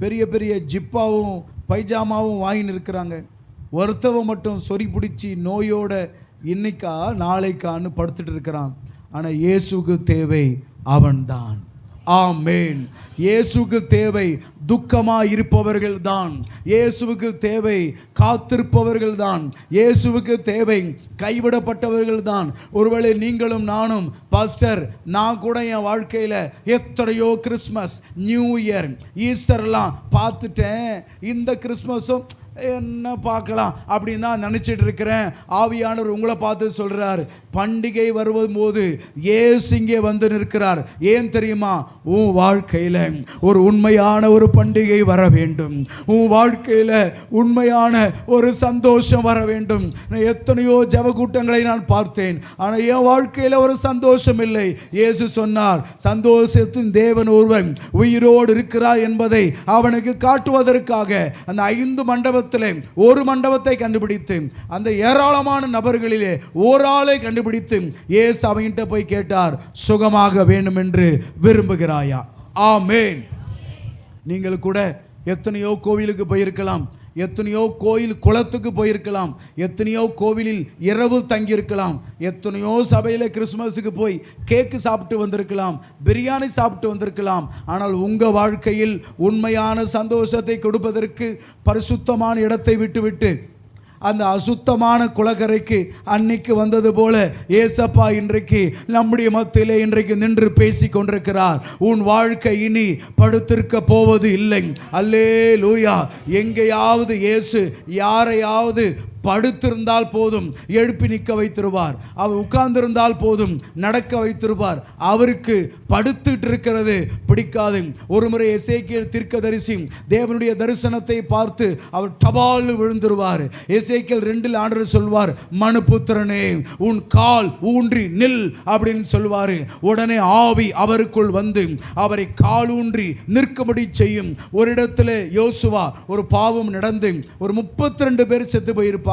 பெரிய பெரிய ஜிப்பாவும் பைஜாமாவும் வாங்கின்னு இருக்கிறாங்க. ஒருத்தவன் மட்டும் சொறி பிடிச்சி நோயோட இன்னைக்கா நாளைக்கான்னு படுத்துட்டு இருக்கிறான். ஆனால் இயேசுக்கு தேவை அவன்தான். ஆமேன். இயேசுக்கு தேவை துக்கமாக இருப்பவர்கள் தான். இயேசுவுக்கு தேவை காத்திருப்பவர்கள் தான். இயேசுவுக்கு தேவை கைவிடப்பட்டவர்கள் தான். ஒருவேளை நீங்களும் நானும், பாஸ்டர் நான் கூட என் வாழ்க்கையில் எத்தனையோ கிறிஸ்மஸ், நியூ இயர், ஈஸ்டர்லாம் பார்த்துட்டேன், இந்த கிறிஸ்மஸும் என்ன பார்க்கலாம் அப்படின்னு தான் நினச்சிட்டு இருக்கிறேன். ஆவியானவர் உங்களை பார்த்து சொல்கிறார், பண்டிகை வரும்போது இயேசு இங்கே வந்து நிற்கிறார். ஏன் தெரியுமா? உன் வாழ்க்கையில் ஒரு உண்மையான ஒரு பண்டிகை வர வேண்டும். உன் வாழ்க்கையில் உண்மையான ஒரு சந்தோஷம் வர வேண்டும். நான் எத்தனையோ ஜெப கூட்டங்களை நான் பார்த்தேன், ஆனால் என் வாழ்க்கையில் ஒரு சந்தோஷம் இல்லை. இயேசு சொன்னார், சந்தோஷத்தின் தேவன் ஒருவன் உயிரோடு இருக்கிறார் என்பதை அவனுக்கு காட்டுவதற்காக அந்த 5 மண்டபத்தில் ஒரு மண்டபத்தை கண்டுபிடித்து, அந்த ஏராளமான நபர்களிலே ஒரு ஆளை கண்டுபிடித்து இயேசு அவன்கிட்ட போய் கேட்டார், சுகமாக வேண்டும் என்று விரும்புகிறாயா? ஆமேன். நீங்கள் கூட எத்தனையோ கோவிலுக்கு போயிருக்கலாம், எத்தனையோ கோயில் குளத்துக்கு போயிருக்கலாம், எத்தனையோ கோவிலில் இரவு தங்கியிருக்கலாம், எத்தனையோ சபையில் கிறிஸ்மஸுக்கு போய் கேக்கு சாப்பிட்டு வந்திருக்கலாம், பிரியாணி சாப்பிட்டு வந்திருக்கலாம். ஆனால் உங்கள் வாழ்க்கையில் உண்மையான சந்தோஷத்தை கொடுப்பதற்கு பரிசுத்தமான இடத்தை விட்டுவிட்டு அந்த அசுத்தமான குளக்கரைக்கு அன்னைக்கு வந்தது போல ஏசப்பா இன்றைக்கு நம்முடைய மத்தியிலே இன்றைக்கு நின்று பேசி கொண்டிருக்கிறார். உன் வாழ்க்கை இனி படுத்திருக்க போவது இல்லை. அல்லேலூயா. எங்கேயாவது இயேசு யாரையாவது படுத்திருந்தால் போதும் எழுப்பி நிற்க வைத்திருவார். அவர் உட்கார்ந்திருந்தால் போதும் நடக்க வைத்திருப்பார். அவருக்கு படுத்துட்டு இருக்கிறது பிடிக்காது. ஒருமுறை எசேக்கியேல் தீர்க்கதரிசி தேவனுடைய தரிசனத்தை பார்த்து அவர் டபால் விழுந்துருவார். எசேக்கியேல் 2 ஆண்டவர் சொல்வார், மனுபுத்திரனே உன் கால் ஊன்றி நில் அப்படின்னு சொல்வார். உடனே ஆவி அவருக்குள் வந்து அவரை கால் ஊன்றி நிற்கும்படி செய்யும். ஒரு இடத்துல யோசுவா ஒரு பாவம் நடந்து ஒரு 32 பேர் செத்து போயிருப்பாங்க.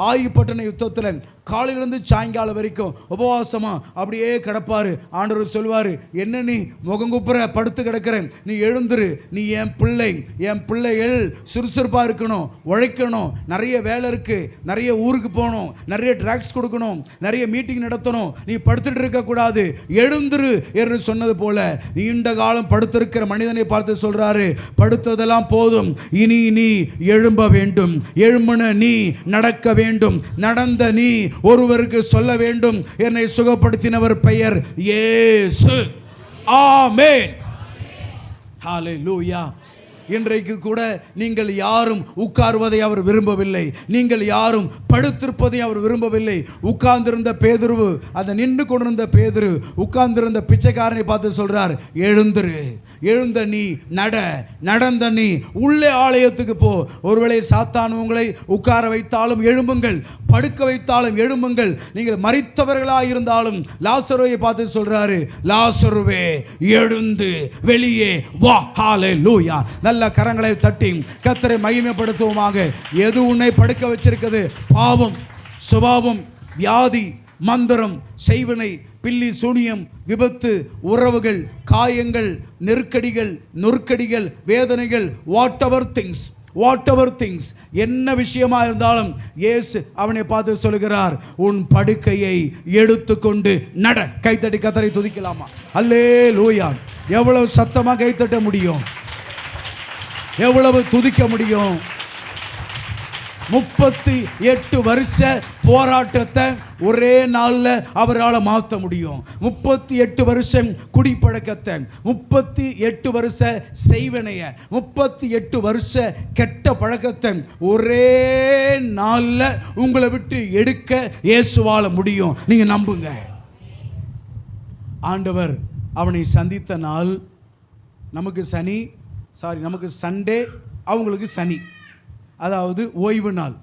ஆயுப்பட்டண யுத்தத்தில் காலையிலிருந்து சாயங்காலம் வரைக்கும் உபவாசமா அப்படியே கிடப்பாரு. ஆண்டவர் சொல்வாரு, என்ன நீ முகங்குப்புற படுத்து கிடக்கிறேன், நீ எழுந்துரு, நீ என் பிள்ளை, என் பிள்ளைகள் சுறுசுறுப்பா இருக்கணும், உழைக்கணும், நிறைய வேலை இருக்கு, நிறைய ஊருக்கு போகணும், நிறைய ட்ராக்ஸ் கொடுக்கணும், நிறைய மீட்டிங் நடத்தணும், நீ படுத்துட்டு இருக்க கூடாது, எழுந்துரு என்று சொன்னது போல நீண்ட காலம் படுத்திருக்கிற மனிதனை பார்த்து சொல்றாரு, படுத்ததெல்லாம் போதும், இனி நீ எழும்ப வேண்டும், எழும்பின நீ நடக்க வேண்டும், நடந்த நீ ஒருவருக்கு சொல்ல வேண்டும், என்னை சுகப்படுத்தினவர் பெயர் இயேசு. ஆமென். ஹல்லேலூயா. இன்றைக்கு கூட நீங்கள் யாரும் உட்கார்வதை அவர் விரும்பவில்லை, நீங்கள் யாரும் படுத்திருப்பதை அவர் விரும்பவில்லை. உட்கார்ந்திருந்த பேதுரு, அந்த நின்று கொண்டிருந்த பேதுரு உட்கார்ந்திருந்த பிச்சைக்காரனை பார்த்து சொல்றார், எழுந்துரு, எழுந்த நீ நட, நடந்த நீ உள்ளே ஆலயத்துக்கு போ. ஒருவேளை சாத்தான் உங்களை உட்கார வைத்தாலும் எழும்புங்கள், படுக்க வைத்தாலும் எழும்புங்கள். நீங்கள் மரித்தவர்களாக இருந்தாலும் லாசருவை பார்த்து சொல்றாரு, லாசருவே எழுந்து வெளியே வா. ஹல்லேலூயா. நல்ல கரங்களை தட்டி கர்த்தரை மகிமைப்படுத்துவோமாக. எது உன்னை படுக்க வச்சிருக்கிறது? பாவம், சுபாவம், வியாதி, மந்திரம், செய்வினை, பில்லி சூனியம், விபத்து, உறவுகள், காயங்கள், நெருக்கடிகள், நொறுக்கடிகள், வேதனைகள், வாட் எவர் திங்ஸ் என்ன விஷயமா இருந்தாலும் இயேசு அவனை பார்த்து சொல்கிறார், உன் படுக்கையை எடுத்துக்கொண்டு நட. கைத்தட்டி கர்த்தரை துதிக்கலாமா? அல்லேலூயா. எவ்வளவு சத்தமா கைத்தட்ட முடியும்? எவ்வளவு துதிக்க முடியும்? 38 வருஷ போராட்டத்தை ஒரே நாளில் அவரால் மாற்ற முடியும். 38 வருஷம் குடிப்பழக்கத்தை, 38 வருஷ செய்வனைய, 38 வருஷ கெட்ட பழக்கத்தை ஒரே நாளில் உங்களை விட்டு எடுக்க இயேசுவால முடியும். நீங்க நம்புங்க. ஆண்டவர் அவனை சந்தித்த நாள் நமக்கு நமக்கு சண்டே, அவங்களுக்கு சனி, அதாவது ஓய்வு நாள்.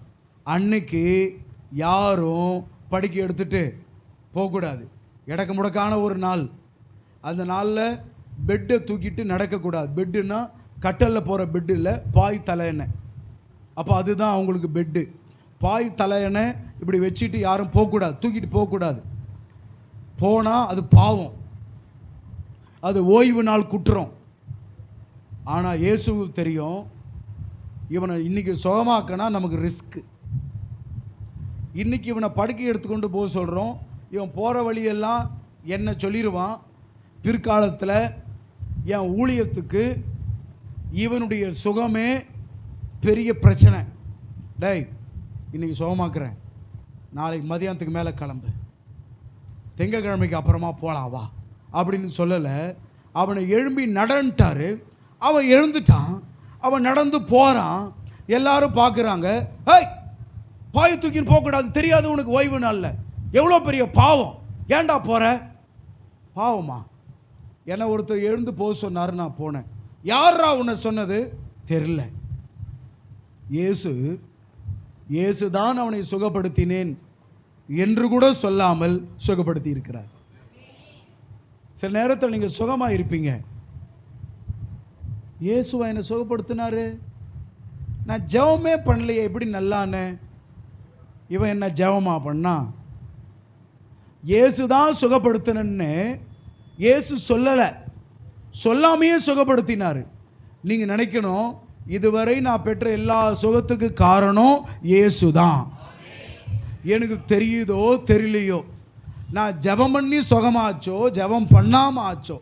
அன்னைக்கு யாரும் படுக்கை எடுத்துட்டு போகக்கூடாது. இடக்கு முடக்கான ஒரு நாள். அந்த நாளில் பெட்டை தூக்கிட்டு நடக்கக்கூடாது. பெட்டுன்னா கட்டலில் போகிற பெட்டு இல்லை, பாய் தலையணை. அப்போ அதுதான் அவங்களுக்கு பெட்டு. பாய் தலையணை இப்படி வச்சுட்டு யாரும் போகக்கூடாது, தூக்கிட்டு போகக்கூடாது. போனால் அது பாவம். அது ஓய்வு நாள் குற்றம். ஆனால் இயேசுவுக்கு தெரியும், இவனை இன்றைக்கி சுகமாக்கினா நமக்கு ரிஸ்க்கு. இன்றைக்கி இவனை படுக்கை எடுத்துக்கொண்டு போக சொல்கிறோம், இவன் போகிற வழியெல்லாம் என்ன சொல்லிடுவான், பிற்காலத்தில் என் ஊழியத்துக்கு இவனுடைய சுகமே பெரிய பிரச்சனை. டேய், இன்றைக்கி சுகமாக்குறேன், நாளைக்கு மதியானத்துக்கு மேலே கிளம்பு, திங்கக்கிழமைக்கு அப்புறமா போகலாம் வா அப்படின்னு சொல்லலை. அவனை எழும்பி நடன்ட்டார். அவன் எழுந்துட்டான், அவன் நடந்து போகிறான். எல்லாரும் பார்க்குறாங்க, ஹேய் பாயை தூக்கின்னு போகக்கூடாது, தெரியாது உனக்கு ஓய்வு நாளில், எவ்வளோ பெரிய பாவம், ஏன்டா போகிற? பாவமா? என்னை ஒருத்தர் எழுந்து போக சொன்னார், நான் போனேன். யாரா உன்னை சொன்னது? தெரில. இயேசு தான் அவனை சுகப்படுத்தினேன் என்று கூட சொல்லாமல் சுகப்படுத்தி இருக்கிறார். சில நேரத்தில் நீங்கள் சுகமாக இருப்பீங்க, இயேசுவை என்னை சுகப்படுத்தினாரு, நான் ஜெபமே பண்ணலையே, எப்படி நல்லானே? இவன் என்ன ஜெபமா பண்ணா? இயேசு தான் சுகப்படுத்தினன்னு இயேசு சொல்லலை, சொல்லாமையே சுகப்படுத்தினார். நீங்கள் நினைக்கணும், இதுவரை நான் பெற்ற எல்லா சுகத்துக்கு காரணம் இயேசு தான். எனக்கு தெரியுதோ தெரியலையோ, நான் ஜெபம் பண்ணி சுகமாச்சோ ஜெபம் பண்ணாமல் ஆச்சோ,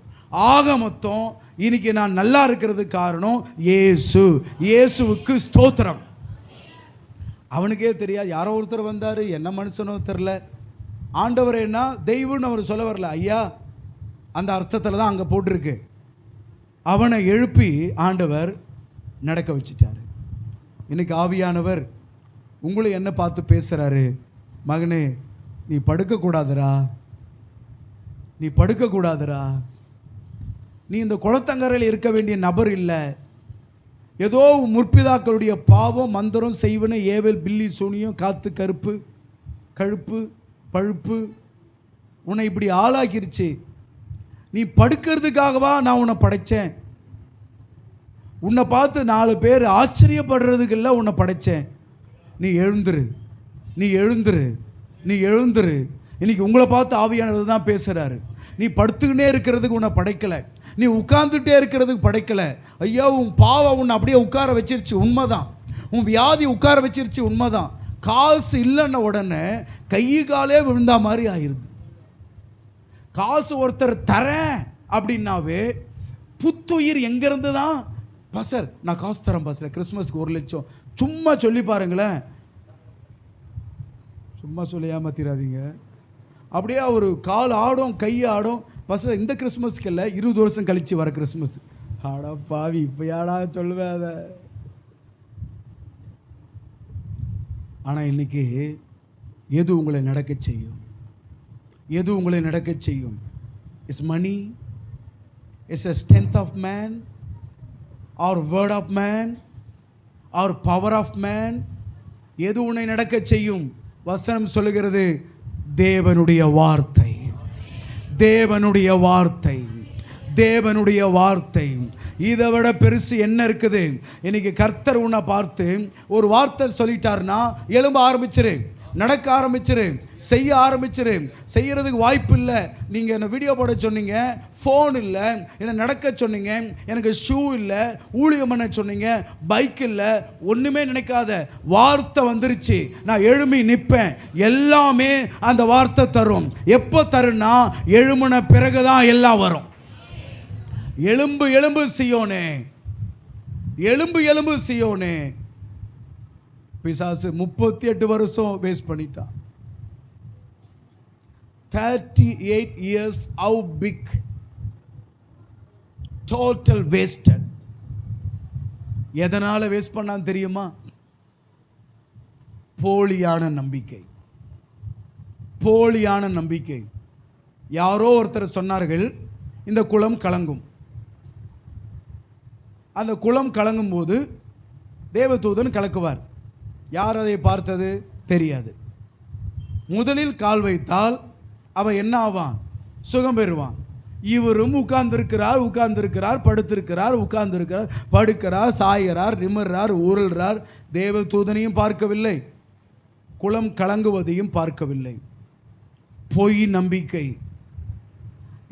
ஆக மொத்தம் இன்னைக்கு நான் நல்லா இருக்கிறதுக்கு காரணம் இயேசு. இயேசுவுக்கு ஸ்தோத்திரம். அவனுக்கே தெரியாது, யாரோ ஒருத்தர் வந்தார், என்ன மனுஷனோ தெரில, ஆண்டவர் என்ன தெய்வம்னு அவர் சொல்ல வரல. ஐயா, அந்த அர்த்தத்தில் தான் அங்கே போட்டிருக்கு. அவனை எழுப்பி ஆண்டவர் நடக்க வச்சிட்டார். இன்னைக்கு ஆவியானவர் உங்களை என்ன பார்த்து பேசுகிறாரு, மகனே நீ படுக்கக்கூடாதுரா, நீ படுக்கக்கூடாதுரா, நீ இந்த குளத்தங்கரையில் இருக்க வேண்டிய நபர் இல்லை. ஏதோ முற்பிதாக்களுடைய பாவம், மந்திரம், செய்வன, ஏவல், பில்லி, சூனியம், காத்து, கருப்பு, கழுப்பு, பழுப்பு உன்னை இப்படி ஆளாக்கிருச்சு. நீ படுக்கிறதுக்காகவா நான் உன்னை படைத்தேன்? உன்னை பார்த்து 4 பேர் ஆச்சரியப்படுறதுக்குல்ல உன்னை படைத்தேன். நீ எழுந்துரு, நீ எழுந்துரு, நீ எழுந்துரு. இன்னைக்கு உங்களை பார்த்து ஆவியானவர் தான் பேசுகிறாரு. நீ படுத்துக்கிட்டே இருக்கிறதுக்கு உன்னை படைக்கலை, நீ உட்கார்ந்துட்டே இருக்கிறதுக்கு படைக்கலை. ஐயா, உன் பாவம் உன்னை அப்படியே உட்கார வச்சிருச்சு, உண்மைதான். உன் வியாதி உட்கார வச்சிருச்சு, உண்மைதான். காசு இல்லைன்ன உடனே கை காலே விழுந்தா மாதிரி ஆயிடுது. காசு ஒருத்தர் தரேன் அப்படின்னாவே புத்துயிர் எங்கேருந்து தான்? பாஸ்டர் நான் காசு தரேன் பாஸ்டர், கிறிஸ்மஸ்க்கு 1 லட்சம், சும்மா சொல்லி பாருங்களேன். சும்மா சொல்லி ஏமாத்திராதீங்க. அப்படியே ஒரு கால் ஆடும், கை ஆடும். பாஸ்டர் இந்த கிறிஸ்மஸ்க்கு இல்லை, 20 வருஷம் கழித்து வர கிறிஸ்மஸ். ஆடா பாவி, இப்போ யாடா சொல்லுவேன் அதை. ஆனால் இன்னைக்கு எது உங்களை நடக்க செய்யும்? எது உங்களை நடக்க செய்யும்? Is money, is a strength of man, or word of man, or power of man? எது உன்னை நடக்க செய்யும்? வசனம் சொல்லுகிறது, தேவனுடைய வார்த்தை, தேவனுடைய வார்த்தை, தேவனுடைய வார்த்தை. இதை விட பெருசு என்ன இருக்குது? இன்னைக்கு கர்த்தர் உன்னை பார்த்து ஒரு வார்த்தை சொல்லிட்டாருன்னா, எழும்ப ஆரம்பிச்சிரு, நடக்க ஆரம்பிச்சிரு, செய்ய ஆரம்பிச்சிரு. செய்யறதுக்கு வாய்ப்பு இல்லை. நீங்கள் என்ன வீடியோ போட சொன்னீங்க, ஃபோன் இல்லை, என்னை நடக்க சொன்னீங்க, எனக்கு ஷூ இல்லை, ஊழியம் பண்ண சொன்னீங்க, பைக் இல்லை, ஒன்றுமே நினைக்காத, வார்த்தை வந்துருச்சு, நான் எழும்பி நிற்பேன். எல்லாமே அந்த வார்த்தை தரும். எப்போ தருன்னா, எழும்பின பிறகுதான் எல்லாம் வரும். எலும்பு எலும்பு சீயோனே, எலும்பு எலும்பு சீயோனே. பிசாசு 38 வருஷம் வேஸ்ட் பண்ணிட்டான். 38 years, how big? Total wasted. எதனால வேஸ்ட் பண்ணான்னு தெரியுமா? போலியான நம்பிக்கை, போலியான நம்பிக்கை. யாரோ ஒருத்தர் சொன்னார்கள், இந்த குளம் கலங்கும். அந்த குளம் கலங்கும் போது தேவதூதன் கலக்குவார். யார் அதை பார்த்தது தெரியாது. முதலில் கால் வைத்தால் அவன் என்ன ஆவான்? சுகம் பெறுவான். இவரும் உட்கார்ந்திருக்கிறார், உட்கார்ந்திருக்கிறார், படுத்திருக்கிறார், உட்கார்ந்திருக்கிறார், படுக்கிறார், சாய்கிறார், நிமிர்றார், ஊரல்றார். தேவதூதனையும் பார்க்கவில்லை, குளம் கலங்குவதையும் பார்க்கவில்லை. பொய் நம்பிக்கை.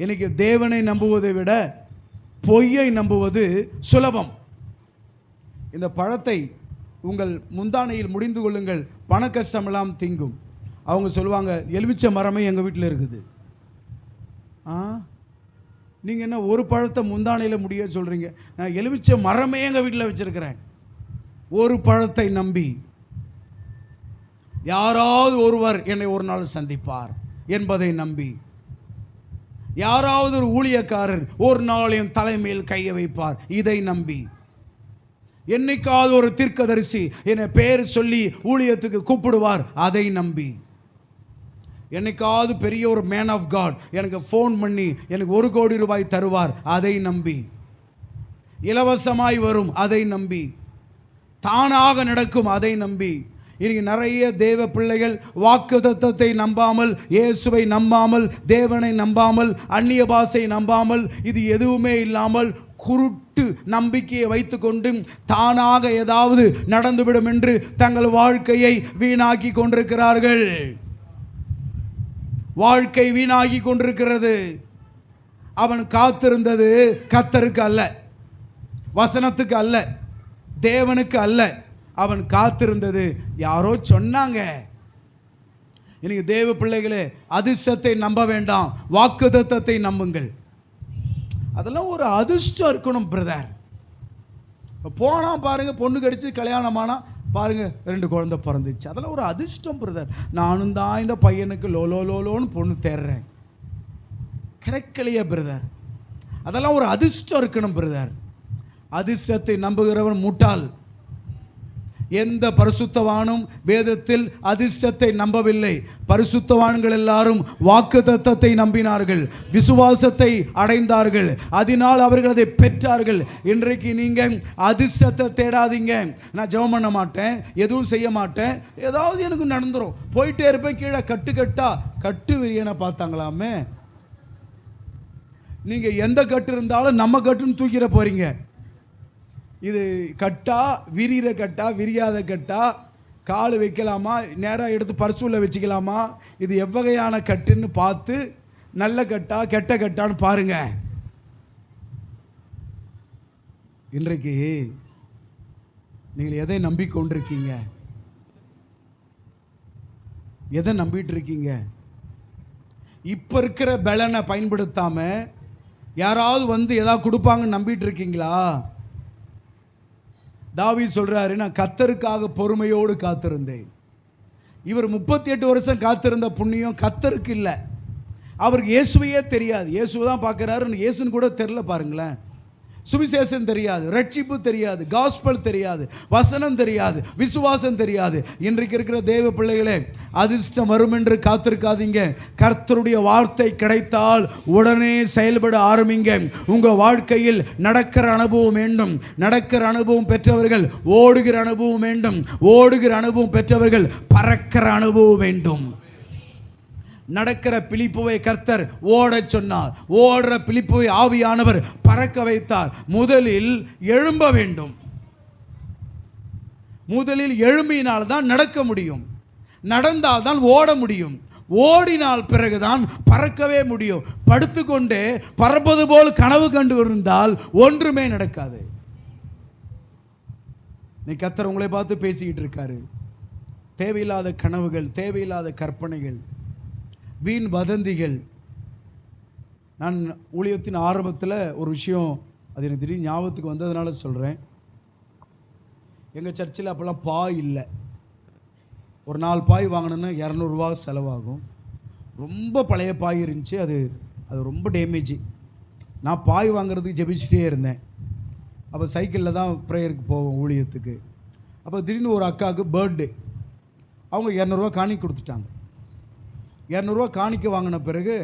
இன்னைக்கு தேவனை நம்புவதை விட பொய்யை நம்புவது சுலபம். இந்த பழத்தை உங்கள் முந்தானையில் முடிந்து கொள்ளுங்கள், பண கஷ்டமெல்லாம் தீங்கும். அவங்க சொல்லுவாங்க, எலுமிச்சை மரமே எங்கள் வீட்டில் இருக்குது. நீங்கள் என்ன ஒரு பழத்தை முந்தானையில் முடிய சொல்கிறீங்க? நான் எலுமிச்சை மரமே எங்கள் வீட்டில் வச்சுருக்கிறேன். ஒரு பழத்தை நம்பி யாராவது ஒருவர் என்னை ஒரு நாள் சந்திப்பார் என்பதை நம்பி, யாராவது ஒரு ஊழியக்காரர் ஒரு நாள் என் தலைமையில் கையை வைப்பார் இதை நம்பி, என்னைக்காவது ஒரு தீர்க்கதரிசி என்னை பேர் சொல்லி ஊழியத்துக்கு கூப்பிடுவார் அதை நம்பி, என்னைக்காவது பெரிய ஒரு மேன் ஆஃப் காட் எனக்கு ஃபோன் பண்ணி எனக்கு 1 கோடி ரூபாய் தருவார் அதை நம்பி, இலவசமாய் வரும் அதை நம்பி, தானாக நடக்கும் அதை நம்பி. இன்னைக்கு நிறைய தேவ பிள்ளைகள் வாக்குத்தத்தத்தை நம்பாமல், இயேசுவை நம்பாமல், தேவனை நம்பாமல், அந்நிய பாஷை நம்பாமல், இது எதுவுமே இல்லாமல் குருட்டு நம்பிக்கையை வைத்துக்கொண்டு தானாக ஏதாவது நடந்துவிடும் என்று தங்கள் வாழ்க்கையை வீணாக்கி கொண்டிருக்கிறார்கள். வாழ்க்கை வீணாகி கொண்டிருக்கிறது. அவன் காத்திருந்தது கர்த்தருக்கு அல்ல, வசனத்துக்கு அல்ல, தேவனுக்கு அல்ல. அவன் காத்திருந்தது யாரோ சொன்னாங்க. இன்னைக்கு தேவ பிள்ளைகளே, அதிர்ஷ்டத்தை நம்ப வேண்டாம், வாக்குத்தத்தத்தை நம்புங்கள். அதெல்லாம் ஒரு அதிர்ஷ்டம் இருக்கணும் பிரதர். போனால் பாருங்க, பொண்ணு கடிச்சு கல்யாணமானா பாருங்க 2 குழந்தை பிறந்துச்சு. அதெல்லாம் ஒரு அதிர்ஷ்டம் பிரதர். நானும் தான் இந்த பையனுக்கு லோலோன்னு பொண்ணு தேடுறேன், கிடைக்கலையே பிரதர். அதெல்லாம் ஒரு அதிர்ஷ்டம் இருக்கணும் பிரதர். அதிர்ஷ்டத்தை நம்புகிறவன் முட்டாள். எந்த பரிசுத்தவானும் வேதத்தில் அதிர்ஷ்டத்தை நம்பவில்லை. பரிசுத்தவான்கள் எல்லாரும் வாக்குத்தத்தத்தை நம்பினார்கள், விசுவாசத்தை அடைந்தார்கள், அதனால் அவர்கள் அதை பெற்றார்கள். இன்றைக்கு நீங்கள் அதிர்ஷ்டத்தை தேடாதீங்க. நான் ஜெபம் பண்ண மாட்டேன், எதுவும் செய்ய மாட்டேன், ஏதாவது எனக்கு நடந்துடும், போயிட்டே இருப்பேன். கீழே கட்டு விரியனை பார்த்தாங்களாமே. நீங்கள் எந்த கட்டு இருந்தாலும் நம்ம கட்டுன்னு தூக்கிட போகிறீங்க. இது கட்டா, விரிகிற கட்டா, விரியாத கட்டா, கால் வைக்கலாமா, நேராக எடுத்து பர்சூலில் வச்சுக்கலாமா, இது எவ்வகையான கட்டுன்னு பார்த்து நல்ல கட்டா கெட்ட கட்டான்னு பாருங்க. இன்றைக்கு நீங்கள் எதை நம்பிக்கொண்டிருக்கீங்க? எதை நம்பிட்டு இருக்கீங்க? இப்போ இருக்கிற பலனை பயன்படுத்தாமல் யாராவது வந்து ஏதாவது கொடுப்பாங்கன்னு நம்பிட்டு இருக்கீங்களா? தாவீது சொல்றாரு, நான் கர்த்தருக்காக பொறுமையோடு காத்திருந்தேன். இவர் 38 வருஷம் காத்திருந்த புண்ணியம் கர்த்தருக்கு இல்லை. அவருக்கு இயேசுவையே தெரியாது. இயேசுவை தான் பார்க்குறாரு, இயேசுன்னு கூட தெரியல பாருங்களேன். சுவிசேஷம் தெரியாது, ரட்சிப்பு தெரியாது, காஸ்பல் தெரியாது, வசனம் தெரியாது, விசுவாசம் தெரியாது. இன்றைக்கு இருக்கிற தேவ பிள்ளைகளே, அதிர்ஷ்டம் வரும் என்று காத்திருக்காதீங்க. கர்த்தருடைய வார்த்தை கிடைத்தால் உடனே செயல்பட ஆரம்பிங்க. உங்கள் வாழ்க்கையில் நடக்கிற அனுபவம் வேண்டும். நடக்கிற அனுபவம் பெற்றவர்கள் ஓடுகிற அனுபவம் வேண்டும். ஓடுகிற அனுபவம் பெற்றவர்கள் பறக்கிற அனுபவம் வேண்டும். நடக்கிற பிலிப்புவை கர்த்தர் ஓடச் சொன்னார். ஓடுற பிலிப்புவை ஆவியானவர் பறக்க வைத்தார். முதலில் எழும்ப வேண்டும். முதலில் எழும்பினால் தான் நடக்க முடியும். நடந்தால் தான் ஓட முடியும். ஓடினால் பிறகுதான் பறக்கவே முடியும். படுத்துக்கொண்டே பறப்பது போல் கனவு கண்டு இருந்தால் ஒன்றுமே நடக்காது. நீ கர்த்தர் உங்களை பார்த்து பேசிக்கிட்டு இருக்காரு. தேவையில்லாத கனவுகள், தேவையில்லாத கற்பனைகள், வீண் வதந்திகள். நான் ஊழியத்தின் ஆரம்பத்தில் ஒரு விஷயம், அது எனக்கு திடீர்னு ஞாபகத்துக்கு வந்ததுனால சொல்கிறேன். எங்கள் சர்ச்சில் அப்போல்லாம் பாய் இல்லை. ஒரு 4 பாய் வாங்கணுன்னா 200 ரூபா செலவாகும். ரொம்ப பழைய பாய் இருந்துச்சு, அது ரொம்ப டேமேஜ். நான் பாய் வாங்குறதுக்கு ஜெபிச்சுட்டே இருந்தேன். அப்போ சைக்கிளில் தான் ப்ரேயருக்கு போவோம் ஊழியத்துக்கு. அப்போ திடீர்னு ஒரு அக்காவுக்கு பர்த்டே, அவங்க 200 ரூபா காணிக்க கொடுத்துட்டாங்க. 200 ரூபா காணிக்க வாங்கின பிறகு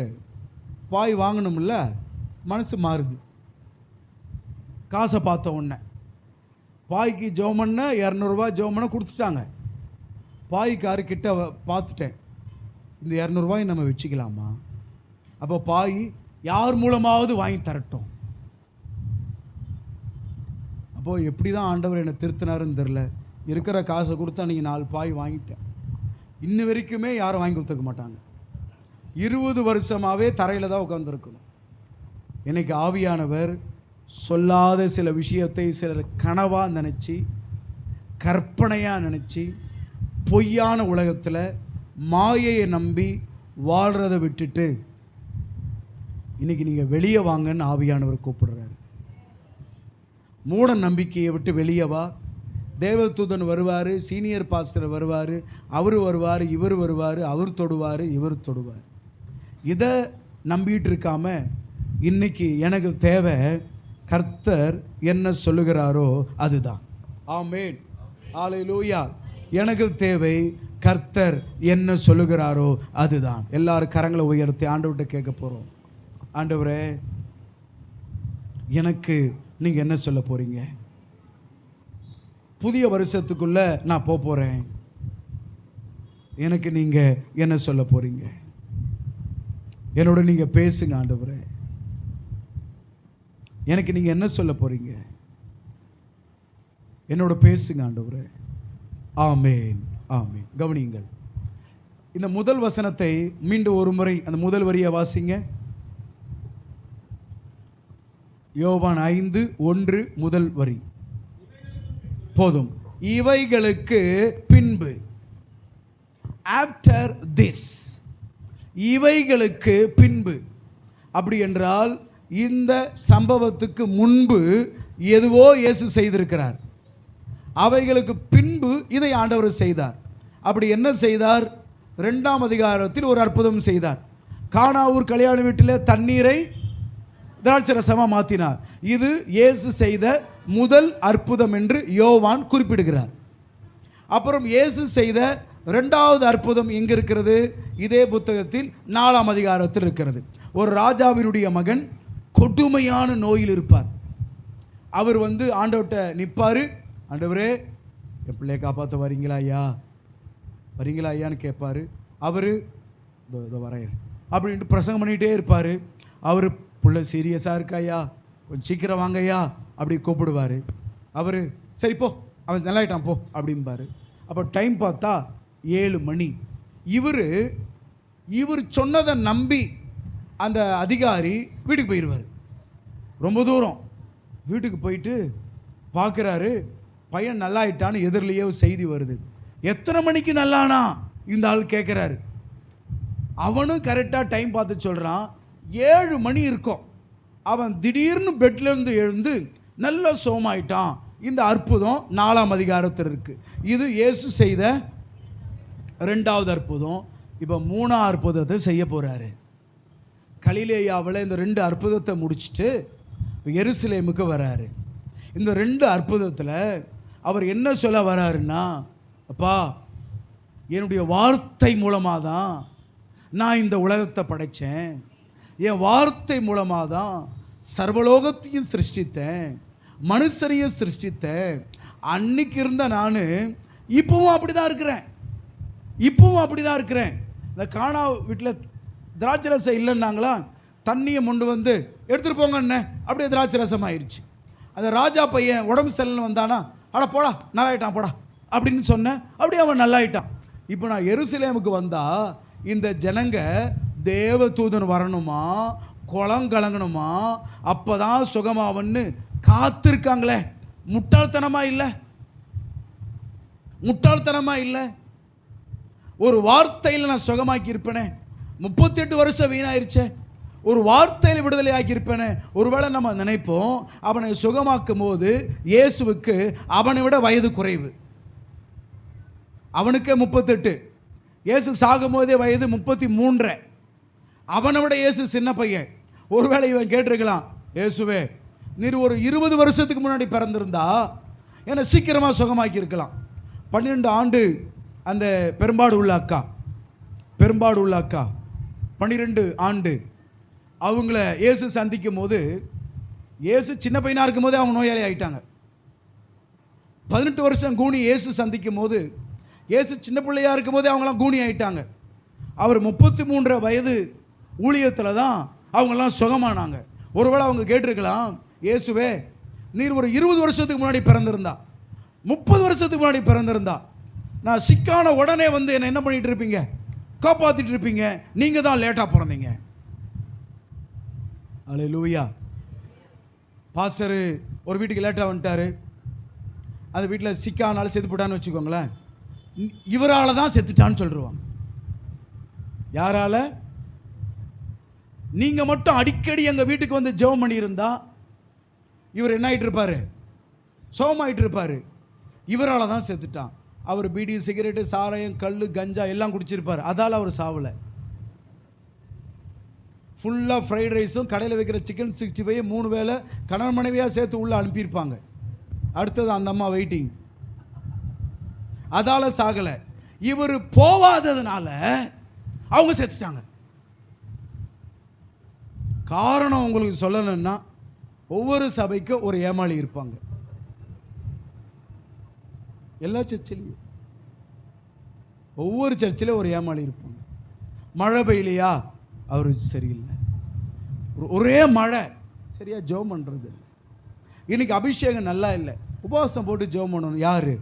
பாய் வாங்கணும்ல, மனசு மாறுது. காசை பார்த்த உடனே பாய்க்கு ஜெபம் பண்ண 200 ரூபா ஜெபம் பண்ண கொடுத்துட்டாங்க. பாய்க்காரு கிட்ட பார்த்துட்டேன், இந்த 200 ரூபாய் நம்ம வச்சுக்கலாமா? அப்போ பாய் யார் மூலமாவது வாங்கி தரட்டும். அப்போது எப்படி தான் ஆண்டவர் என்னை திருத்தினாருன்னு தெரில, இருக்கிற காசை கொடுத்தா நீங்கள் 4 பாய் வாங்கிட்டேன். இன்ன வரைக்குமே யாரும் வாங்கி கொடுத்துருக்க மாட்டாங்க. 20 வருஷமாகவே தரையில் தான் உட்காந்துருக்கணும். இன்னைக்கு ஆவியானவர் சொல்லாத சில விஷயத்தை சிலர் கனவாக நினச்சி, கற்பனையாக நினச்சி, பொய்யான உலகத்தில் மாயையை நம்பி வாழ்கிறத விட்டுட்டு இன்றைக்கி நீங்கள் வெளியே வாங்கன்னு ஆவியானவர் கூப்பிடுறாரு. மூட நம்பிக்கையை விட்டு வெளியே வா. தேவதூதன் வருவார், சீனியர் பாஸ்டர் வருவார், அவர் வருவார், இவர் வருவார், அவர் தொடுவார், இவர் தொடுவார். இதை நம்பிட்டு இருக்காம இன்னைக்கு எனக்கு தேவை கர்த்தர் என்ன சொல்லுகிறாரோ அதுதான். ஆமென், ஹல்லேலூயா. எனக்கு தேவை கர்த்தர் என்ன சொல்லுகிறாரோ அதுதான். எல்லாரும் கரங்களை உயர்த்தி ஆண்டவர்கிட்ட கேட்க போகிறோம். ஆண்டவரே, எனக்கு நீங்கள் என்ன சொல்ல போகிறீங்க? புதிய வருஷத்துக்குள்ளே நான் போகிறேன், எனக்கு நீங்கள் என்ன சொல்ல போகிறீங்க? என்னோட நீங்கள் பேசுங்க ஆண்டவரே. எனக்கு நீங்கள் என்ன சொல்ல போகிறீங்க? என்னோட பேசுங்க ஆண்டவரே. ஆமேன், ஆமேன். கவனியுங்கள், இந்த முதல் வசனத்தை மீண்டும் ஒரு முறை அந்த முதல் வரியை வாசிங்க. யோவான் 5:1 முதல் வரி போதும். இவைகளுக்கு பின்பு, ஆஃப்டர் திஸ், இவைகளுக்கு பின்பு. அப்படி என்றால் இந்த சம்பவத்துக்கு முன்பு எதுவோ இயேசு செய்திருக்கிறார், அவைகளுக்கு பின்பு இதை ஆண்டவர் செய்தார். அப்படி என்ன செய்தார்? 2ஆம் அதிகாரத்தில் ஒரு அற்புதம் செய்தார். கானாவூர் கல்யாண வீட்டில் தண்ணீரை திராட்சை ரசமாக மாற்றினார். இது இயேசு செய்த முதல் அற்புதம் என்று யோவான் குறிப்பிடுகிறார். அப்புறம் இயேசு செய்த 2வது அற்புதம் எங்கே இருக்கிறது? இதே புத்தகத்தில் 4ஆம் அதிகாரத்தில் இருக்கிறது. ஒரு ராஜாவினுடைய மகன் கொடுமையான நோயில் இருப்பார். அவர் ஆண்டவர்கிட்ட நிற்பார். ஆண்டவரே, என் பிள்ளையை காப்பாற்ற வரீங்களா ஐயா, வரீங்களா ஐயான்னு கேட்பார். அவர் இதோ வரையர் அப்படின்ட்டு பிரசங்கம் பண்ணிகிட்டே இருப்பார். அவர் பிள்ளை சீரியஸாக இருக்கா ஐயா, கொஞ்சம் சீக்கிரம் வாங்க ஐயா அப்படி கூப்பிடுவார். அவர் சரி போ, அவன் நல்லாயிட்டான் போ அப்படிம்பார். அப்போ டைம் பார்த்தா 7 மணி. இவர் சொன்னதை நம்பி அந்த அதிகாரி வீட்டுக்கு போயிடுவார். ரொம்ப தூரம் வீட்டுக்கு போயிட்டு பார்க்குறாரு, பையன் நல்லாயிட்டான்னு எதிரிலேயே செய்தி வருது. எத்தனை மணிக்கு நல்லானா இந்த ஆள் கேட்குறாரு. அவனும் கரெக்டாக டைம் பார்த்து சொல்கிறான். 7 மணி இருக்கும். அவன் திடீர்னு பெட்லேருந்து எழுந்து நல்ல சோமாயிட்டான். இந்த அற்புதம் 4ஆம் அதிகாரத்தில் இருக்குது. இது இயேசு செய்த 2வது அற்புதம். இப்போ 3ஆம் அற்புதத்தை செய்ய போகிறாரு. கலிலேயாவில் இந்த 2 அற்புதத்தை முடிச்சுட்டு எருசலேமுக்கு வராரு. இந்த 2 அற்புதத்தில் அவர் என்ன சொல்ல வராருன்னா, அப்பா, என்னுடைய வார்த்தை மூலமாக தான் நான் இந்த உலகத்தை படைத்தேன், என் வார்த்தை மூலமாக தான் சர்வலோகத்தையும் சிருஷ்டித்தேன், மனுஷரையும் சிருஷ்டித்தேன். அன்னைக்கு இருந்த நான் இப்பவும் அப்படி தான் இருக்கிறேன், இப்பவும் அப்படி தான் இருக்கிறேன். இந்த கானா வீட்டில் திராட்சை ரசம் இல்லைன்னாங்களா, தண்ணியை கொண்டு எடுத்துகிட்டு போங்க அண்ணன், அப்படியே திராட்சை ரசம் ஆயிடுச்சு. அந்த ராஜா பையன் உடம்பு சரியில்லைன்னு வந்தானா, அட போடா நல்லாயிட்டான் போடா அப்படின்னு சொன்னேன், அப்படியே அவன் நல்லாயிட்டான். இப்போ நான் எருசலேமுக்கு வந்தால் இந்த ஜனங்க தேவதூதன் வரணுமா, குளம் கலங்கணுமா, அப்போ தான் சுகமாவன்னு காத்திருக்காங்களே. முட்டாள்தனமாக இல்லை, முட்டாள்தனமாக இல்லை. ஒரு வார்த்தையில் நான் சுகமாக்கி இருப்பேனே, 38 வருஷம் வீணாயிருச்சே, ஒரு வார்த்தையில் விடுதலை ஆக்கியிருப்பேனே. ஒருவேளை நம்ம நினைப்போம், அவனை சுகமாக்கும் போது இயேசுவுக்கு அவனை விட வயது குறைவு. அவனுக்கே 38, இயேசு சாகும் போதே வயது 33. அவனை விட இயேசு சின்ன பையன். ஒருவேளை இவன் கேட்டிருக்கலாம், இயேசுவே நீர் ஒரு 20 வருஷத்துக்கு முன்னாடி பிறந்திருந்தா என்னை சீக்கிரமாக சுகமாக்கி இருக்கலாம். 12 ஆண்டு அந்த பெரும்பாடு உள்ள அக்கா 12 ஆண்டு அவங்கள இயேசு சந்திக்கும் போது, இயேசு சின்ன பையனாக இருக்கும் போதே அவங்க நோயாளி ஆகிட்டாங்க. 18 வருஷம் கூனி இயேசு சந்திக்கும் போது, இயேசு சின்ன பிள்ளையாக இருக்கும் போதே அவங்களாம் கூனி ஆகிட்டாங்க. அவர் 33 வயது ஊழியத்தில் தான் அவங்களாம் சுகமானாங்க. ஒருவேளை அவங்க கேட்டிருக்கலாம், இயேசுவே நீர் ஒரு 20 வருஷத்துக்கு முன்னாடி பிறந்திருந்தா, 30 வருஷத்துக்கு முன்னாடி பிறந்திருந்தா, நான் சிக்கான உடனே என்னை என்ன பண்ணிகிட்டு இருப்பீங்க, காப்பாற்றிட்டு இருப்பீங்க. நீங்கள் தான் லேட்டாக பிறந்தீங்க. அல்லேலூயா. பாஸ்டர் ஒரு வீட்டுக்கு லேட்டாக வந்துட்டார். அந்த வீட்டில் சிக்கானாலும் செத்து போட்டான்னு வச்சுக்கோங்களேன். இவரால் தான் செத்துட்டான்னு சொல்லிடுவாங்க. யாரால? நீங்கள் மட்டும் அடிக்கடி எங்கள் வீட்டுக்கு வந்து ஜெபம் பண்ணியிருந்தா இவர் என்ன ஆகிட்டு இருப்பார்? சோகமாயிட்டு இருப்பார். இவரால் தான் செத்துட்டான். அவர் பீடி, சிகரெட்டு, சாராயம், கல், கஞ்சா எல்லாம் குடிச்சிருப்பார். அதால் அவர் சாவலை. ஃபுல்லாக ஃப்ரைட் ரைஸும் கடையில் வைக்கிற சிக்கன் 65 3 வேளை கணவன் மனைவியாக சேர்த்து உள்ளே அனுப்பியிருப்பாங்க. அடுத்தது அந்த அம்மா வெயிட்டிங். அதால் சாகலை. இவர் போவாததுனால அவங்க செத்துட்டாங்க. காரணம் உங்களுக்கு சொல்லணும்னா, ஒவ்வொரு சபைக்கும் ஒரு ஏமாளி இருப்பாங்க. எல்லா சர்ச்சிலையும் ஒவ்வொரு சர்ச்சில் ஒரு ஏமாளி இருப்பாங்க. மழை பெய்யலையா, அவர் சரியில்லை. ஒரே மழை, சரியா ஜெபம் பண்ணுறது இல்லை. இன்னைக்கு அபிஷேகம் நல்லா இல்லை, உபவாசம் போட்டு ஜெபம் பண்ணணும். யார்?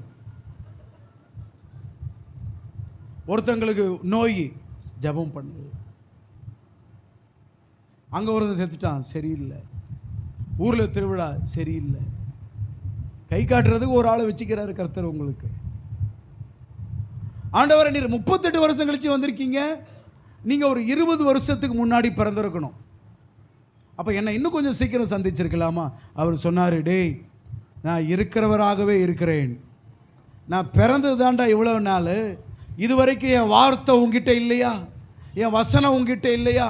ஒருத்தங்களுக்கு நோய், ஜெபம் பண்ணல. அங்கே ஒருத்தன் செத்துட்டான், சரியில்லை. ஊரில் திருவிழா, சரியில்லை. கை காட்டுறதுக்கு ஒரு ஆளை வச்சுக்கிறாரு கர்த்தர் உங்களுக்கு. ஆண்டவரை நீர் 38 வருஷம் கழிச்சு வந்திருக்கீங்க. நீங்கள் ஒரு 20 வருஷத்துக்கு முன்னாடி பிறந்திருக்கணும். அப்போ என்னை இன்னும் கொஞ்சம் சீக்கிரம் சந்திச்சிருக்கலாமா? அவர் சொன்னார், டேய் நான் இருக்கிறவராகவே இருக்கிறேன். நான் பிறந்தது தாண்டா இவ்வளோ நாள். இது வரைக்கும் என் வார்த்தை உங்ககிட்ட இல்லையா? என் வசனம் உங்ககிட்ட இல்லையா?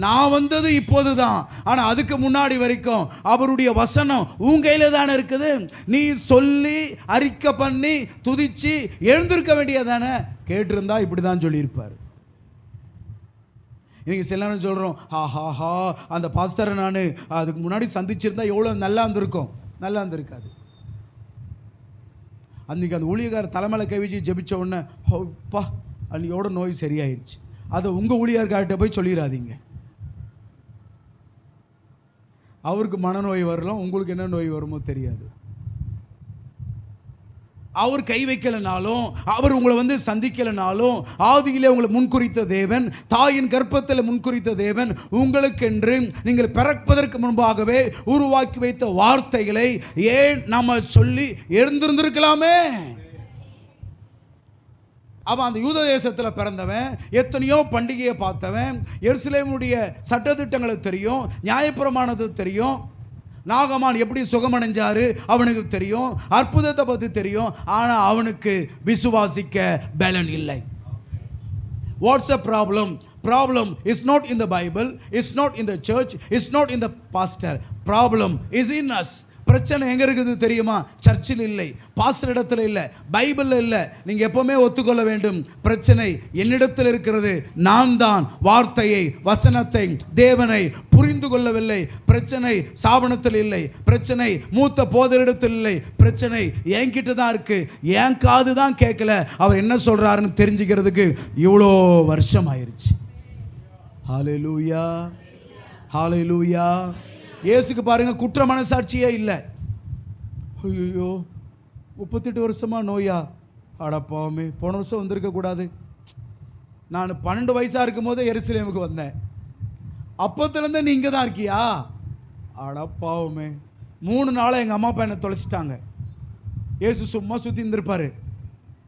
நான் வந்தது இப்போது தான். ஆனால் அதுக்கு முன்னாடி வரைக்கும் அவருடைய வசனம் உன் கையில் தானே இருக்குது. நீ சொல்லி அறிக்கை பண்ணி துதிச்சு எழுந்திருக்க வேண்டியதானே. கேட்டிருந்தா இப்படி தான் சொல்லியிருப்பார். இன்றைக்கி சில நேரம் சொல்கிறோம், ஹா அந்த பாஸ்டரை நான் அதுக்கு முன்னாடி சந்திச்சிருந்தா எவ்வளோ நல்லா இருந்திருக்கும். நல்லா இருந்திருக்காது. அன்றைக்கி அந்த ஊழியக்கார தலைமையில் கை வச்சு ஜெபிச்ச உடனே ஹோப்பா அன்றையோட நோய் சரியாயிருச்சு. அதை உங்கள் ஊழியர்கிட்ட போய் சொல்லிடாதீங்க. அவருக்கு மனநோய் வரலாம், உங்களுக்கு என்ன நோய் வருமோ தெரியாது. அவர் கை வைக்கலைனாலும், அவர் உங்களை சந்திக்கலைனாலும், ஆதியிலே உங்களை முன்குறித்த தேவன், தாயின் கர்ப்பத்தில் முன்குறித்த தேவன், உங்களுக்கென்று நீங்கள் பிறப்பதற்கு முன்பாகவே உருவாக்கி வைத்த வார்த்தைகளை ஏன் நம்ம சொல்லி எழுந்திருந்திருக்கலாமே. அவன் அந்த யூத தேசத்தில் பிறந்தவன், எத்தனையோ பண்டிகையை பார்த்தவன், எருசலேமுடைய சட்டத்திட்டங்களுக்கு தெரியும், நியாயப்பிரமாணத்துக்கு தெரியும், நாகமான் எப்படி சுகமடைஞ்சாரு அவனுக்கு தெரியும், அற்புதத்தை பற்றி தெரியும். ஆனால் அவனுக்கு விசுவாசிக்க பலன் இல்லை. What's a problem? Problem is not in the Bible, it's not in the church, it's not in the pastor. Problem is in us. பிரச்சனை எங்கே இருக்குது தெரியுமா? சர்ச்சில் இல்லை, பாஸ்டர் இடத்துல இல்லை, பைபிளில் இல்லை. நீங்கள் எப்போவுமே ஒத்துக்கொள்ள வேண்டும், பிரச்சனை என்னிடத்தில் இருக்கிறது. நான் தான் வார்த்தையை, வசனத்தை, தேவனை புரிந்து கொள்ளவில்லை. பிரச்சனை சாபனத்தில் இல்லை, பிரச்சனை மூத்த போதரிடத்தில் இல்லை, பிரச்சனை என்கிட்ட தான் இருக்கு. என் காது தான் கேட்கல, அவர் என்ன சொல்கிறாருன்னு தெரிஞ்சுக்கிறதுக்கு இவ்வளோ வருஷம் ஆயிடுச்சு. ஹல்லேலூயா, ஹல்லேலூயா. இயேசுக்கு பாருங்க, குற்ற மனசாட்சியே இல்லை. ஐயோ 38 வருஷமா நோயா? அடப்பாவுமே, போன வருஷம் வந்திருக்க கூடாது. நான் 12 வயசாக இருக்கும் போதே எருசலேமுக்கு வந்தேன். அப்போத்துலேருந்தே நீ இங்கே தான் இருக்கியா? அடப்பாவுமே, 3 நாளாக எங்கள் அம்மா அப்பா என்னை தொலைச்சிட்டாங்க. இயேசு சும்மா சுற்றி இருந்திருப்பார்.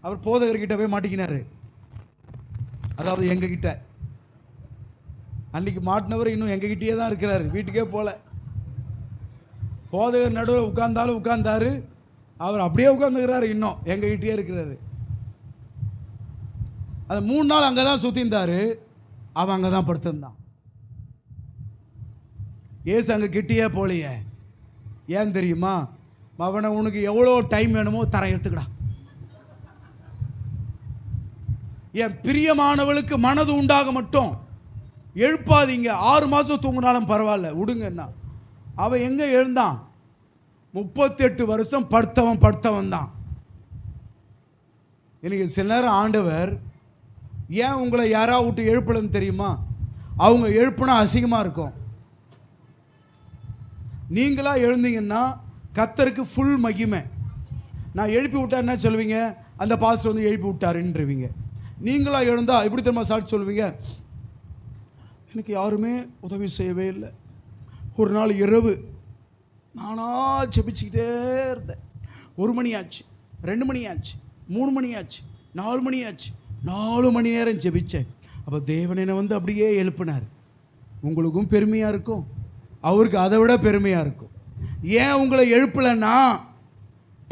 அவர் போதகர்கிட்ட போய் மாட்டிக்கினார். அதாவது எங்ககிட்ட அன்றைக்கி மாட்டினவர் இன்னும் எங்ககிட்டயே தான் இருக்கிறார், வீட்டுக்கே போகல. போதகர் நடுவில் உட்கார்ந்தாலும் உட்கார்ந்தாரு, அவர் அப்படியே உட்காந்துக்கிறாரு, இன்னும் எங்ககிட்டயே இருக்கிறாரு. அது 3 நாள் அங்கே தான் சுற்றிந்தார். அவன் அங்கே தான் படுத்திருந்தான். ஏசு அங்கே கிட்டேயே போலையே. ஏன் தெரியுமா? அவனை உனக்கு எவ்வளோ டைம் வேணுமோ தரேன், எடுத்துக்கடா. என் பிரியமானவளுக்கு மனது உண்டாக மட்டும் எழுப்பாதீங்க. 6 மாதம் தூங்கினாலும் பரவாயில்ல, விடுங்கன்னா. அவன் எங்கே எழுந்தான்? 38 வருஷம் படுத்தவன் தான். எனக்கு சில நேரம் ஆண்டவர் ஏன் உங்களை யாராவது விட்டு எழுப்பலன்னு தெரியுமா? அவங்க எழுப்புனா அசிங்கமாக இருக்கும். நீங்களாக எழுந்தீங்கன்னா கர்த்தருக்கு ஃபுல் மகிமை. நான் எழுப்பி விட்டா என்ன சொல்லுவீங்க? அந்த பாஸ்டர் எழுப்பி விட்டாருன்றவீங்க. நீங்களாக எழுந்தால் எப்படி தெரியுமா சாட்சி சொல்லுவீங்க? எனக்கு யாருமே உதவி செய்யவே இல்லை, ஒரு நாள் இரவு நானாக ஜெபிச்சுக்கிட்டே இருந்தேன். 1 மணி ஆச்சு, 2 மணி ஆச்சு, 3 மணி ஆச்சு, 4 மணி ஆச்சு. 4 மணி நேரம் ஜெபிச்சேன். அப்போ தேவன் என்னை வந்து அப்படியே எழுப்பினார். உங்களுக்கும் பெருமையாக இருக்கும், அவருக்கு அதை விட பெருமையாக இருக்கும். ஏன் உங்களை எழுப்பலைன்னா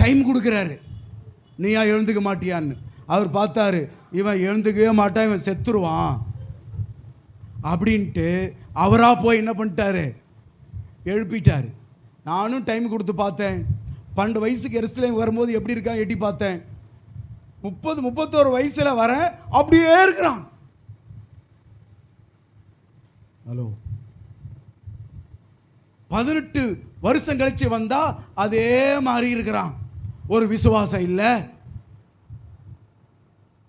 டைம் கொடுக்குறாரு. நீயா எழுந்துக்க மாட்டியான்னு. அவர் பார்த்தாரு, இவன் எழுந்துக்கவே மாட்டான், இவன் செத்துருவான் அப்படின்ட்டு அவராக போய் என்ன பண்ணிட்டாரு, எழுப்பிட்டார். நானும் டைம் கொடுத்து பார்த்தேன். 12 வயசுக்கு எருசலேம் வரும்போது எப்படி இருக்கான் எட்டி பார்த்தேன். 31 வயசில் வரேன், அப்படியே இருக்கிறான். ஹலோ, 18 வருஷம் கழிச்சு வந்தா அதே மாதிரி இருக்கிறான். ஒரு விசுவாசம் இல்லை.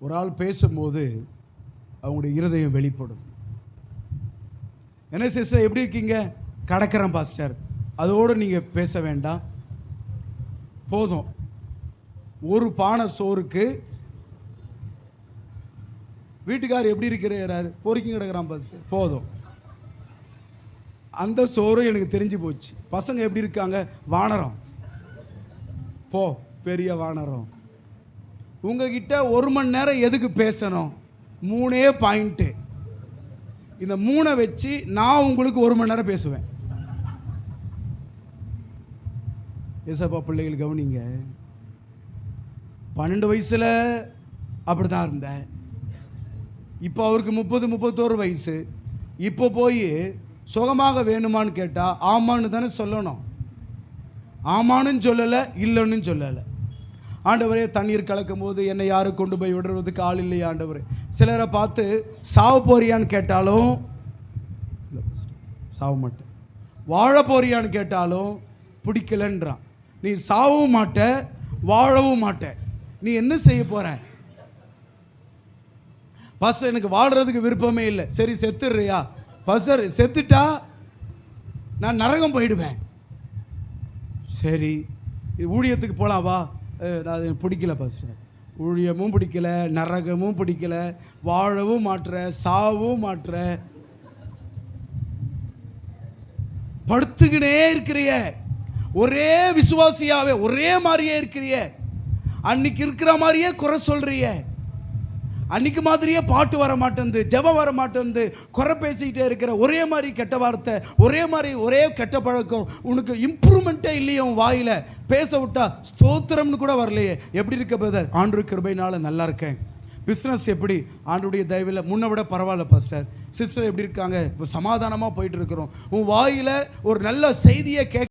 ஒரு ஆள் பேசும்போது அவங்களுடைய இருதயம் வெளிப்படும். என்ன சிஸ்டர் எப்படி இருக்கீங்க? கடக்கிறேன் பாஸ்டர். அதோடு நீங்கள் பேச வேண்டாம், போதும். ஒரு பானை சோறுக்கு வீட்டுக்கார் எப்படி இருக்கிறாரு? பொறுக்கி கிடக்கிறான் பாஸ்டர், போதும். அந்த சோறு எனக்கு தெரிஞ்சு போச்சு. பசங்க எப்படி இருக்காங்க? வானரம், போ பெரிய வானரம். உங்ககிட்ட 1 மணி நேரம் எதுக்கு பேசணும்? 3 பாயிண்ட்டு. இந்த 3 வச்சு நான் உங்களுக்கு 1 மணி நேரம் பேசுவேன். ஏசப்பா பிள்ளைகள் கவனிங்க. 12 வயசில் அப்படி தான் இருந்தேன். இப்போ அவருக்கு 31 வயசு. இப்போ போய் சுகமாக வேணுமான்னு கேட்டால் ஆமான்னு தானே சொல்லணும். ஆமான்னு சொல்லலை, இல்லைன்னு சொல்லலை. ஆண்டவரே, தண்ணீர் கலக்கும் போது என்னை யாரும் கொண்டு போய் விடுறதுக்கு ஆள் இல்லையா ஆண்டவரே? சிலரை பார்த்து சாவ போறியான்னு கேட்டாலும் சாவ மாட்டேன், வாழ போறியான்னு கேட்டாலும் பிடிக்கலன்றான். நீ சாவவும் மாட்ட, வாழவும் மாட்ட. நீ என்ன செய்ய போற? பாஸ்டர், எனக்கு வாழ்கிறதுக்கு விருப்பமே இல்லை. சரி, செத்துடுறியா? பாஸ்டர், செத்துட்டா நான் நரகம் போயிடுவேன். சரி, ஊழியத்துக்கு போகலாம் வா. அது பிடிக்கல பாஸ்டர், ஊழியமும் பிடிக்கல, நரகமும் பிடிக்கல, வாழவும் மாட்டுற, சாவும் மாட்டுற, படுத்துக்கினே இருக்கிறிய. ஒரே விசுவாசியாவே ஒரே மாதிரியே இருக்கிறிய. அன்னைக்கு இருக்கிற மாதிரியே குறை சொல்றிய. அன்னைக்கு மாதிரியே பாட்டு வர மாட்டேங்குது, ஜெபம் வர மாட்டேங்குது, குறை பேசிக்கிட்டே இருக்கிற. ஒரே மாதிரி கெட்ட வார்த்தை, ஒரே மாதிரி ஒரே கெட்ட பழக்கம். உனக்கு இம்ப்ரூவ்மெண்ட்டே இல்லையே. உன் வாயில் பேச விட்டா ஸ்தோத்திரம்னு கூட வரலையே. எப்படி இருக்க பிரதர்? ஆண்டவர் கிருபையினால நல்லா இருக்கேன். பிஸ்னஸ் எப்படி? ஆண்டவருடைய தயவில் முன்னை விட பரவாயில்ல பாஸ்டர். சிஸ்டர் எப்படி இருக்காங்க? இப்போ சமாதானமாக போயிட்டு இருக்கிறோம். உன் வாயில் ஒரு நல்ல செய்தியை கேட்க